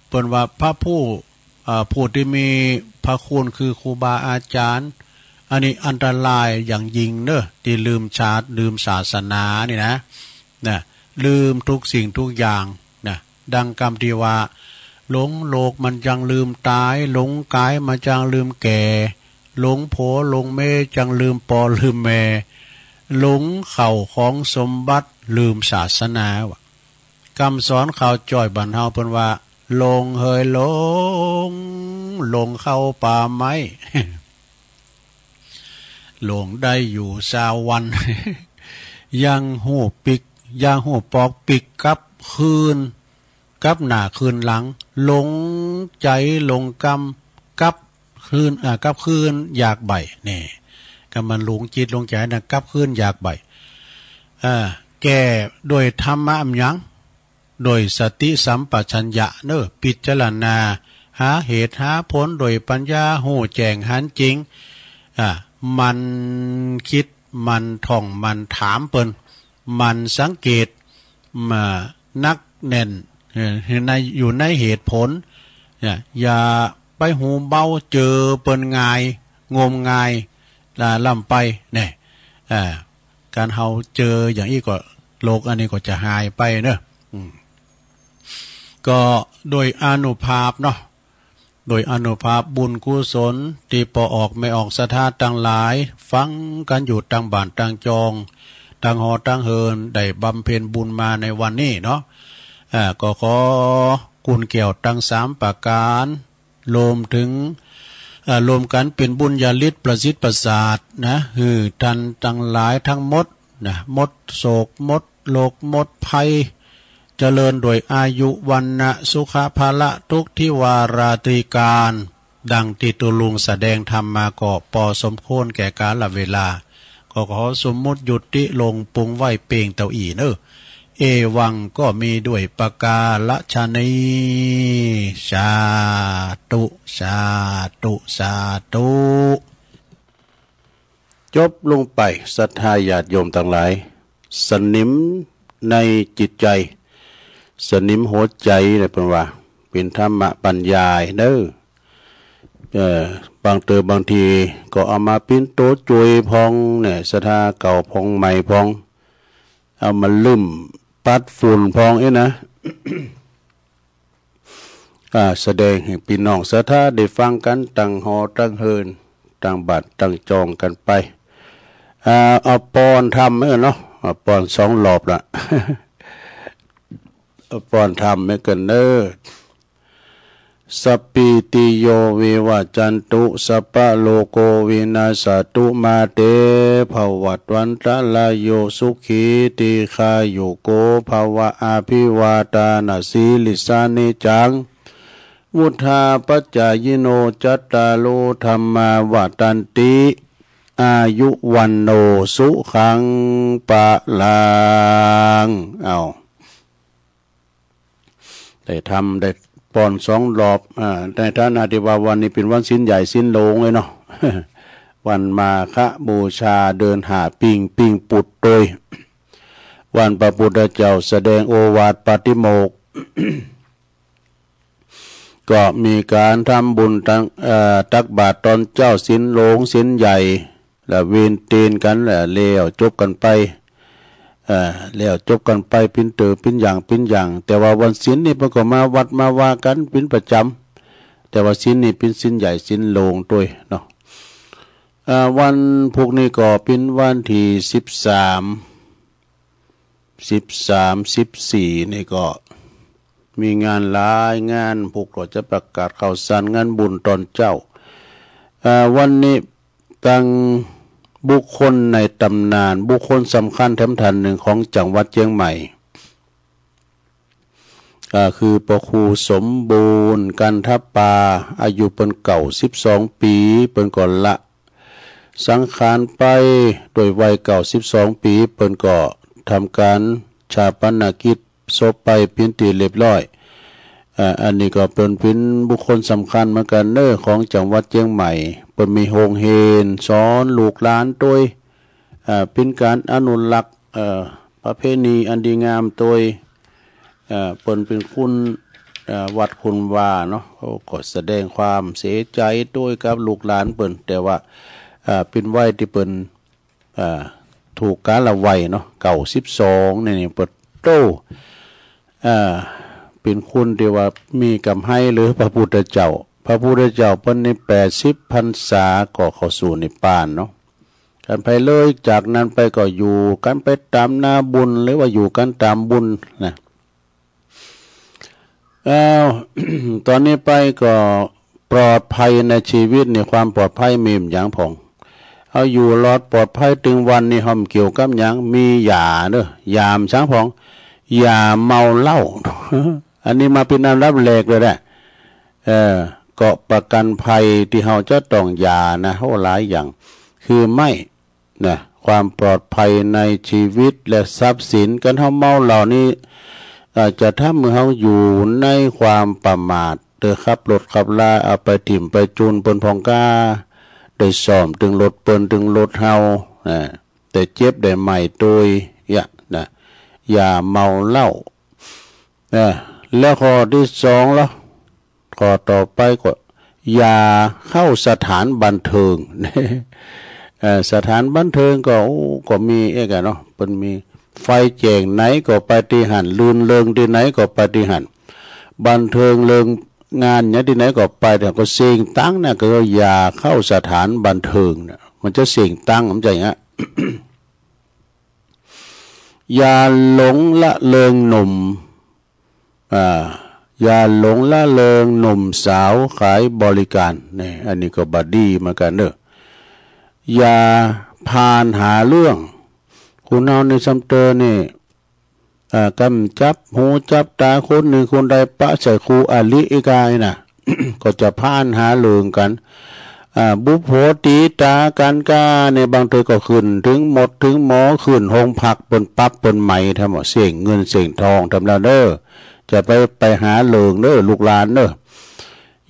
เปิ้นว่าพระผู้ที่มีพระคุณคือครูบาอาจารย์อันนี้อันตรายอย่างยิ่งเนอะที่ลืมชาติลืมศาสนานี่นะลืมทุกสิ่งทุกอย่างนะดังคำที่ว่าหลงโลกมันจังลืมตายหลงกายมันจังลืมแก่หลงโผหลงเมจังลืมปอลืมแม่หลงเข่าของสมบัติลืมศาสนาวะคำสอนข่าวจ่อยบรรเทาเพิ่นว่าหลงเฮยหลงเข้าป่าไม้ หลงได้อยู่สาวัน ยังหูปอกปิกกับคืนกับหน้าคืนหลังหลงใจหลงกรรมกับคืนกับคืนอยากใบนี่ก็มันหลงจิตหลงใจนะกับคืนอยากใบแก่โดยธรรมะอันยังโดยสติสัมปชัญญะเนอพิจารณาหาเหตุหาผลโดยปัญญาหูแจ้งหันจริงมันคิดมันท่องมันถามเปิ้นมันสังเกตมานักแน่นอยู่ในเหตุผลอย่าไปหูเบาเจอเปิ้นงายงมงายล่ำไปเนี่ย การเฮาเจออย่างนี้ก็โลกอันนี้ก็จะหายไปเนอะก็โดยอานุภาพเนาะโดยอนุภาพบุญกุศลที่ปอออกไม่ออกสถานต่างหลายฟังกันอยู่ต่างบ้านต่างจองต่างหอต่างเฮินได้บำเพ็ญบุญมาในวันนี้เนาะก็ขอกุณเกี่ยวตั้ง3ประการรวมถึงรวมกันเป็นบุญญาฤทธิ์ประสิทธิ์ประสาทนะท่านทั้งหลายทั้งหมดนะหมดโศกหมดโลกหมดภัยเจริญโดยอายุวันนะสุขภาละทุกทิวาราตรีการดังที่ตุลุงแสดงธรรมมาก็พอสมควรแก่กาลเวลาก็ขอสมมุติหยุดติลงปุงไหวเป่งเต่าอีเนอเอวังก็มีด้วยปกาละชานีสาธุสาธุสาธุจบลงไปศรัทธาญาติโยมทั้งหลายสนิมในจิตใจสนิมหัวใจเนี่ยเป็นว่าเป็นธรรมะบรรยายเด้อบางทีก็เอามาปิ้นโต๊ะจุยพองเนี่ยศรัทธาเก่าพองใหม่พองเอามาลืมปัดฝุ่นพองนะ แสดงให้พี่น้องศรัทธาได้ฟังกันตั้งหอตั้งเฮินตั้งบัตรตั้งจองกันไปเอาปอนทำเนาะปอน2 รอบละ ปอนทำไม่กันเนอสัพพิติโยวิวัจจันตุสัพพะโลโกวินาศตุมาเตภวัตวันตะลายโยสุขีติคาโยโกภวะอาภิวาตานาสีลิสานิจังวุธาปัจจายโนจัตตาโลธรรมาวัตันติอายุวันโนสุขังปะลังเอาได้ทำได้ปอน2 รอบในฐานะที่ว่าวันนี้เป็นวันสิ้นใหญ่สิ้นโลงเลยเนาะ วันมาฆบูชาเดินหาปิงปุดโดย วันพระพุทธเจ้าแสดงโอวาทปาฏิโมกข์ ก็มีการทำบุญตักบาตรตอนเจ้าสิ้นโลงสิ้นใหญ่แล้วเวียนเตีนกันแล้วเลี้ยวจบกันไปแล้วจบกันไปปิ้นปิ้นอย่างแต่ว่าวันศีลนี่มันก็มาวัดมาว่ากันปิ้นประจำแต่ว่าศีลนี่ปิ้นศีลใหญ่ศีลโลงด้วยเนาะวันพวกนี้ก็เป็นวันที่14นี่ก็มีงานหลายงานพวกเราจะประกาศข่าวสารงานบุญตอนเจ้าวันนี้ตั้งบุคคลในตำนานบุคคลสำคัญแถมทันหนึ่งของจังหวัดเชียงใหม่คือพระครูสมบูรณ์กันทปาอายุเปิ้นเก่า12 ปีเปิ้นก่อนละสังขารไปโดยวัยเก่า12 ปีเปิ้นก็ทำการชาปนกิจศพไปพิธีเรียบร้อยอันนี้ก็เป็นบุคคลสำคัญเหมือนกันของจังหวัดเชียงใหม่เปิ้นมีโรงเรียนสอนลูกหลานด้วยเป็นการอนุรักษ์ประเพณีอันดีงามด้วยเปิ้นเป็นคุณวัดคุณวาเนาะเขาก็แสดงความเสียใจด้วยกับลูกหลานเปิ้นแต่ว่าเป็นวัยที่เปิ้นถูกกาลวัยเนาะเก่า12นี่เปิ้นโตเป็นคุณที่ว่ามีกำให้หรือพระพุทธเจ้าเพิ่นใน80 พรรษาก็เข้าสู่นิพพานเนาะกันไปเลยจากนั้นไปก็อยู่กันไปตามหน้าบุญหรือว่าอยู่กันตามบุญนะตอนนี้ไปก็ปลอดภัยในชีวิตในความปลอดภัยมีอย่างผ่องเอาอยู่รอดปลอดภัยถึงวันนี้ห้อมเกี่ยวกับอย่างมียาเด้อยามช้างผ่องอย่าเมาเหล้า อันนี้มาเป็นอันรับแลกเลยแหละก็ประกันภัยที่เราจะต้องอย่านะเท่าหลายอย่างคือไม่นะความปลอดภัยในชีวิตและทรัพย์สินกันเฮาเมาเหล่านี้จะทำให้เฮาอยู่ในความประมาทขับรถขับลาเอาไปถิ่มไปจูนปนพองกาได้ซ่อมถึงรถเปิ้นถึงรถเฮาแต่เจ็บได้ใหม่โดยนะอย่าเมาเหล้าแล้วข้อที่2แล้วข้อต่อไปก็อย่าเข้าสถานบันเทิง สถานบันเทิงก็มีเอกเนาะเป็นมีไฟแจงไหนก็ปฏิหารลื่นเริงที่ไหนก็ปฏิหารบันเทิงเริงงานเนี่ยที่ไหนก็ไปแต่ก็เสียงตั้งเนี่ยก็อย่าเข้าสถานบันเทิงเนี่ยมันจะเสียงตั้งมันจะอย่างเงี้ย อย่าหลงละเลงหนุ่มอย่าหลงละเลงหนุ่มสาวขายบริการนี่อันนี้ก็บัดดี้เหมือนกันเนอะอย่าพานหาเรื่องคุณเอาในซัมเตอร์นี่กำจับหูจับตาคนหนึ่งคนใดปะใส่ครูอลิอีกายน่ะ ก็จะพานหาเรื่องกันบุพโภตีตากันกาในบางทีก็ขึ้นถึงหมดถึงหมอขึ้นห้องพักบนปั๊บบนไหมทำเสี่ยงเงินเสี่ยงทองทำแล้วเด้อจะไปหาเลิงเด้อลูกหลานเด้อ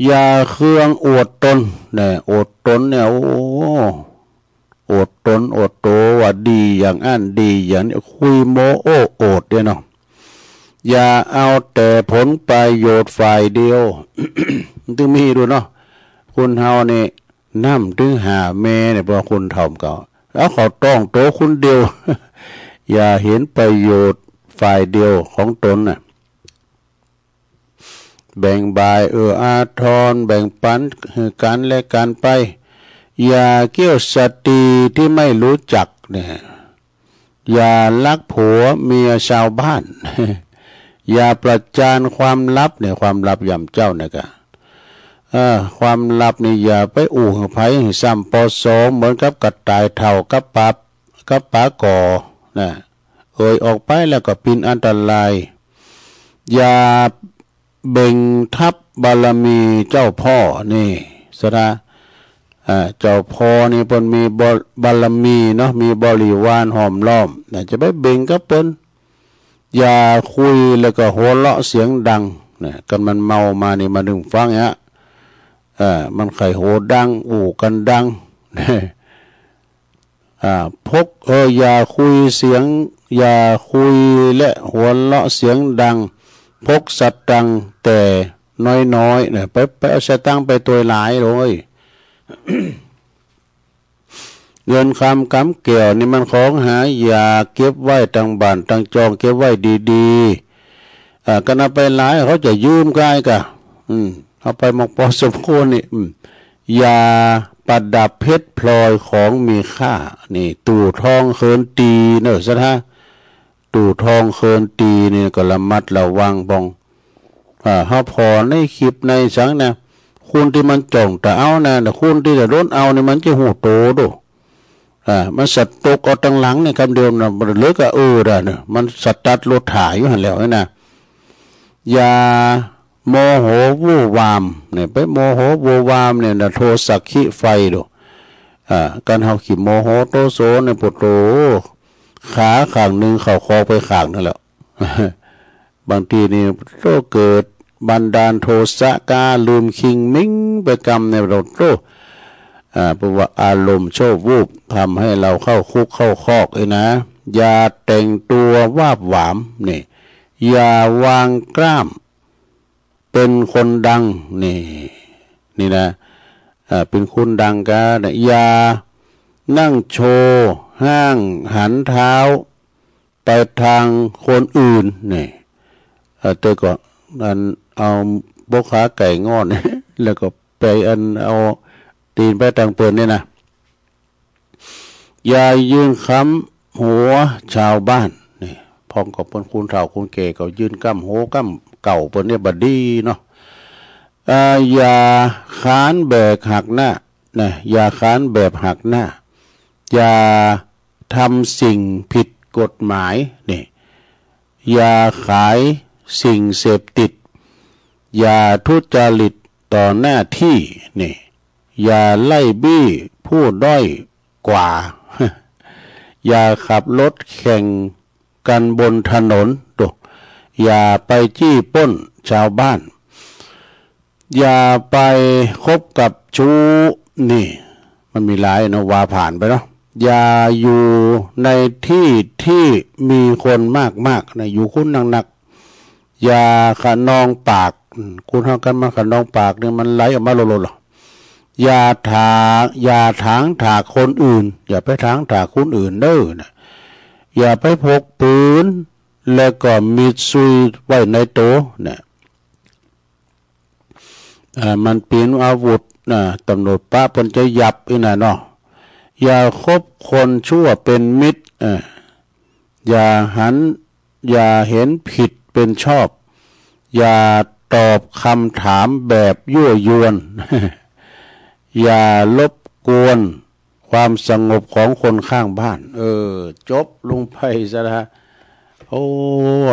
อย่าเครื่องอวดตนเนี่ยอวดตนเนี่ยโอ้อวดตนอวดโตว่าดีอย่างอันดีอย่างนี้คุยโมโอ้โอดเนี่ยเนาะอย่าเอาแต่ผลประโยชน์ฝ่ายเดียว ถึงมีดูเนาะคุณเฮานี่น้ำถึงหาแม่เนี่ยเพราะคุณทำเก่าแล้วเขาต้องโตคุณเดียว อย่าเห็นประโยชน์ฝ่ายเดียวของตนน่ะแบ่งบายอาทรแบ่งปันกันและกันไปอย่าเกี่ยวสตรีที่ไม่รู้จักเนี่ยอย่าลักผัวเมียชาวบ้าน อย่าประจานความลับเนี่ยความลับยำเจ้าเนี่ยกะความลับนี่อย่าไปอู่ไผ่ซ้ำปอสองเหมือนกับกระต่ายเท่ากับปาก่อนะออกไปแล้วก็เป็นอันตรายอย่าเบ่งทับบารมีเจ้าพ่อนี่สระเจ้าพ่อนี่เพิ่นมีบารมีเนาะมีบริวารห้อมล้อมจะไปเบ่งกับเพิ่นอย่าคุยแล้วก็หัวเราะเสียงดังนะกันมันเมามานี่มาดึงฟังเนี่ยมันไข่โหดังอู่กันดังพกอย่าคุยเสียงอย่าคุยและหัวเราะเสียงดังพกสัตตังแต่น้อยๆเนี่ยไปเอาสัตตังไปตัวหลายเลย เงินคำกำเกี่ยวนี่มันของหาอย่าเก็บไว้ตั้งบ้านตั้งจองเก็บไว้ดีๆกันเอาไปหลายเขาจะยืมกายกะเอาไปมองพอสมควรนี่อย่าประดับเพชรพลอยของมีค่านี่ตู่ทองเคินตีเนอะซะท่าตู่ทองเคินตีนี่ก็ระมัดระวังบ้องเขาพอในคลิปในสังนะคุณที่มันจ่องแต่เอานะแต่คุณที่จะโดนเอาเนี่ยมันจะหูโตดูมันสัตว์ตกเอาตั้งหลังในคำเดิมนะมันเลิกอะได้เนอะมันสัตว์ตัดรถถ่ายอยู่หันแล้วนะอย่าโมโหวู่วามเนี่ยไปโมโหวู่วามเนี่ยนะโทสักขี้ไฟดูการเฮาขีโมโหโตโซเนี่ยปวดโตขาข้างหนึ่งเข่าคอไปข้างนั่นแหละ บางทีนี่โตเกิดบันดาลโทสะกาลืมคิงมิ้งไปกรรมในเราโตเพราะว่าอารมณ์โชควูบทำให้เราเข้าคุกเข้าคอกนะอย่าแต่งตัววาบหวามนี่อย่าวางกล้ามเป็นคนดังนี่นะเป็นคนดังกันอย่านั่งโชว์ห้างหันเท้าไปทางคนอื่นนี่เตยก็เอาบกขาไก่งอน แล้วก็ไปเอาตีนไปทางเปิดนี่นะอย่ายืนค้ำหัวชาวบ้านนี่พองกับคนคุณเฒ่าคุณแก่ก็ยืนก้ำหัวก้ำเก่าเปิดเนี่ยบัดดีเนาะอย่าค้านแบกหักหน้านะอย่าค้านแบบหักหน้าอย่าทำสิ่งผิดกฎหมายนี่อย่าขายสิ่งเสพติดอย่าทุจริตต่อหน้าที่นี่อย่าไล่บี้ผู้ด้อยกว่า อย่าขับรถแข่งกันบนถนนดูอย่าไปจี้ปล้นชาวบ้านอย่าไปคบกับชู้นี่มันมีหลายนะว่าผ่านไปเนาะอย่าอยู่ในที่ที่มีคนมากๆนะอยู่คุณหนักๆอย่าขนองปากคุณเท่ากันมาขนองปากเนี่ยมันไหลออกมาโลโล อย่าถางถากคนอื่นอย่าไปถางถากคนอื่นเด้อนะอย่าไปพกปืนแล้วก็มีดซุยไว้ในโต๊ะนะมันเป็นอาวุธนะตำรวจป้าเพิ่นจะยับอีน่ะเนาะอย่าคบคนชั่วเป็นมิตรอย่าเห็นผิดเป็นชอบอย่าตอบคำถามแบบยั่วยวน อย่ารบกวนความสงบของคนข้างบ้านจบลงไปซะนะโอ้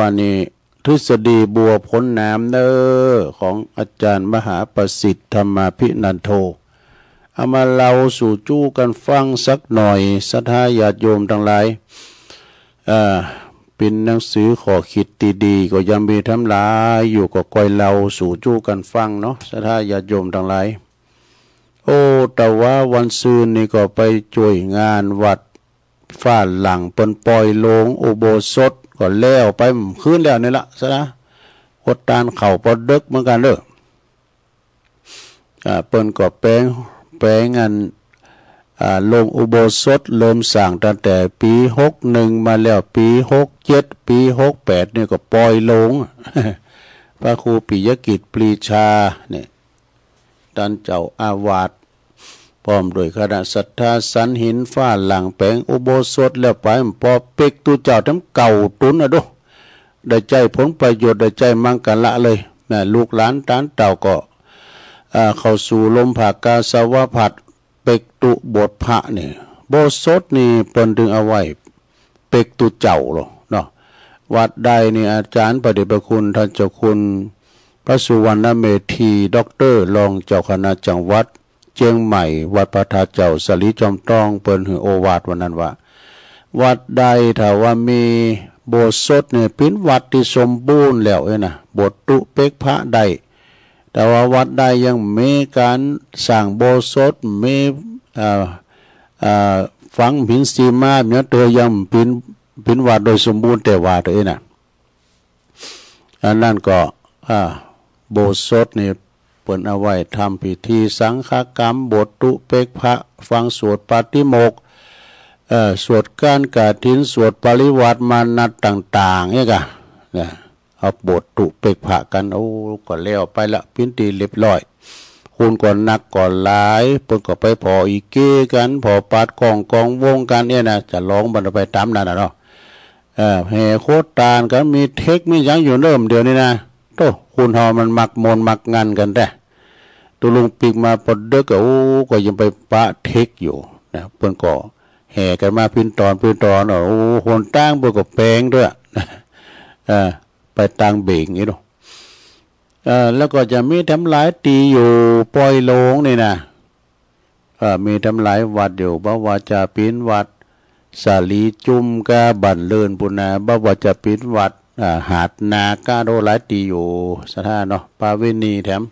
อันนี้ทฤษฎีบัวพ้นน้ำเด้อของอาจารย์มหาประสิทธิ์ธรรมาภินันโทเอามาเล่าสู่จู้กันฟังสักหน่อยศรัทธาญาติโยมทั้งหลายเป็นหนังสือขอคิดดีๆก็ยังมีทำลายอยู่ก็ก้อยเล่าสู่จู้กันฟังเนาะศรัทธาญาติโยมทั้งหลายโอ้แต่ว่าวันซืนนี่ก็ไปช่วยงานวัดฟ้าหลังเปิ้นปล่อยโลงอุโบสถก็แล้วไปคืนแล้วนี่ละซะนะอดตานเข่าปอดึกเหมือนกันเด้อเปิ้นก็แปลงงานลงอุโบสถเริ่มสร้างตั้งแต่ปี61มาแล้วปี67ปี68นี่ก็ปล่อยลง พระครูปิยกิจปรีชาเนี่ยท่านเจ้าอาวาสพร้อมโดยคณะศรัทธาสันหินฟ้าหลังแปลงอุโบสถแล้วไปพอเป็กตูเจ้าทั้งเก่าตุนนะดูได้ใจผลประโยชน์ได้ใจมังกันละเลยนะลูกหลานตานเต่าก็เข้าสู่ลมผากาสาวพัดเป็กตุบทพระนี่โบสถนี่เปิ้นดึงเอาไว้เป็กตุเจ้าหรอเนาะวัดใดนี่อาจารย์ประเดชพระคุณท่านเจ้าคุณพระสุวรรณเมธีด็อกเตอร์รองเจ้าคณะจังหวัดเชียงใหม่วัดพระธาตุเจ้าสลีจอมทองเปิ้นหือโอวาทวันนั้นว่าวัดใดถ้าว่ามีโบสถเนี่ยเป็นวัดที่สมบูรณ์แล้วนะบทตุเป็กพระใดแต่ว่าวัดใดยังมีการสร้างโบสถมีฝังหินสีมาเนี่ยตัวยังเป็นวัดโดยสมบูรณ์แต่ว่าตัวนะอันนั้นก็โบสถนี่เปิดเอาไว้ทำพิธีสังฆกรรมบทตุเป็กพระฟังสวดปาฏิโมกข์สวดการกฐินสวดปริวาสมานัดต่างๆเนี่ยกันเอาบทตุเป็กพระกันโอ้ก็เลี้ยวไปละพิธีเรียบร้อยคุณก่อนนักก่อนหลายเพิ่นก็ไปพออีเก้กันพอปัดกองวงกันเนี่ยนะจะร้องมันไปตามนั่นนะเนาะแห่โคตรตาลกันมีเทคมีอย่างอยู่เริ่มเดียวนี่นะโตคุณหอมันมักมนมักงานกันแต่ตัวลุงปีกมาปดเด็กก็ยังไปปะเทคอยู่นะเพิ่นก็แห่กันมาพินตอนโอ้คนตั้งเพิ่นก็แปลงด้วยไปตั้งเบ่งนี่เนาะแล้วก็จะมีทำหลายตีอยู่ปล่อยโลงนี่นะมีทำหลายวัดอยู่บ่ว่าจะเป็นวัดสาลีจุ่มกาบันเลินปุณาบ่ว่าจะเป็นวัดหาดนากาโดหลายตีอยู่สถานเนาะปาเวณีแถม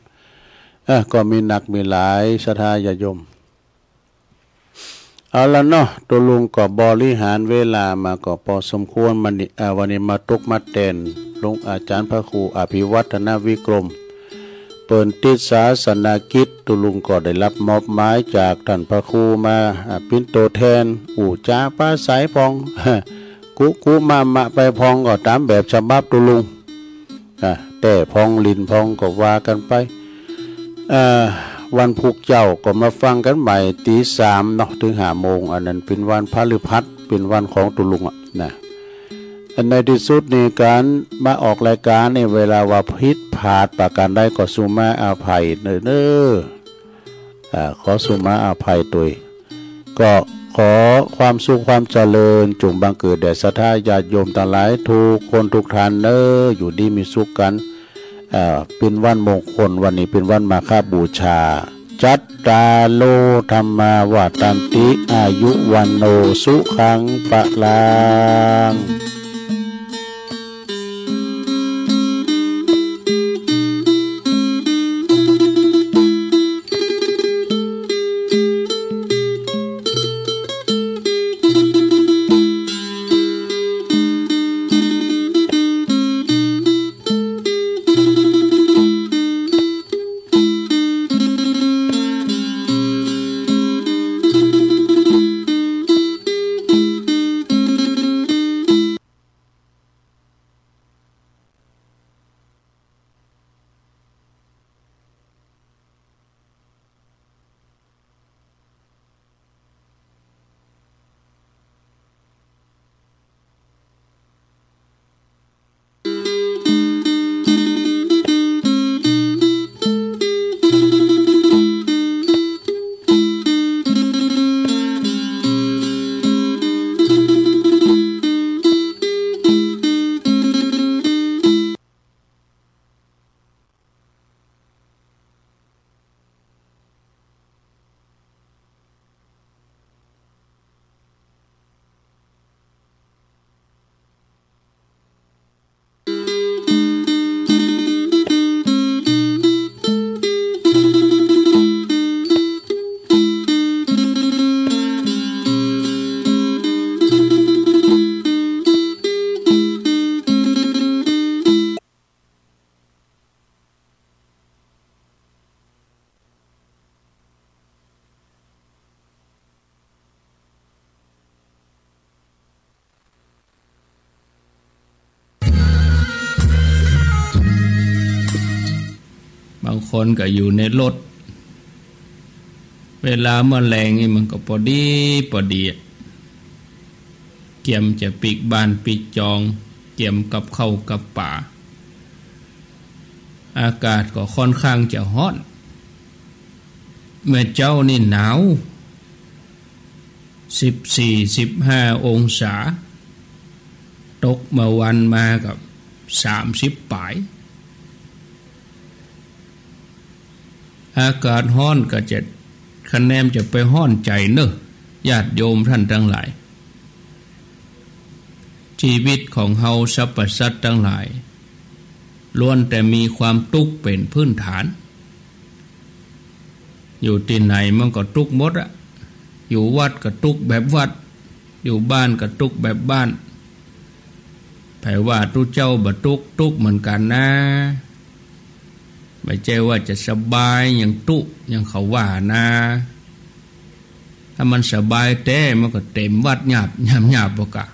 ก็มีหนักมีหลายศรัทธาญาติโยมเอาละเนาะตัวลุงก็บริหารเวลามาก็พอสมควรวันนี้มาตกมาเต้นลงอาจารย์พระครูอภิวัฒนวิกรมเปิดติดศาสนากิจตัวลุงก็ได้รับมอบหมายจากท่านพระครูมาเป็นตัวแทนอู่จ้าป้าสายพองกูมาไปพองก็ตามแบบฉบับตัวลุงแต่พองลินพองก็ว่ากันไปวันพุกเจ้าก็มาฟังกันใหม่ตี 3เนาะถึง5 โมงอันนั้นเป็นวันพฤหัสเป็นวันของตุลุงนะอันในที่สุดในการมาออกรายการในเวลาว่าผิดพลาดประการใดก็สุมาอภัยเน้อขอสุมาอภัยตัวก็ขอความสุขความเจริญจงบังเกิดแด่ศรัทธาญาติโยมทั้งหลายทุกคนทุกท่านเน้ออยู่ดีมีสุขกันเป็นวันมงคลวันนี้เป็นวันมาฆบูชาจัตตาโลธรรมาวาตันติอายุวันโนสุขังปะลัง คนก็อยู่ในรถเวลาเมื่อแรงนี่มันก็พอดีเกี่ยมจะปิกบ้านปิกจองเกี่ยมกับเข้ากับป่าอากาศก็ค่อนข้างจะร้อนเมื่อเจ้านี่หนาว14-15 องศาตกมาวันมากับ30 ปลายอากาศร้อนก็จะคะแนนจะไปร้อนใจเนอะญาติโยมท่านทั้งหลายชีวิตของเฮาสรรพสัตว์ทั้งหลายล้วนแต่มีความทุกข์เป็นพื้นฐานอยู่ที่ไหนมันก็ทุกข์หมดอะอยู่วัดก็ทุกข์แบบวัดอยู่บ้านก็ทุกข์แบบบ้านไผว่าทุกเจ้าบ่ทุกข์เหมือนกันนะไม่ใช่ว่าจะสบายอย่างทุกข์อย่างเขาว่านะถ้ามันสบายแต่มันก็เต็มวัดหยาบบ่กะ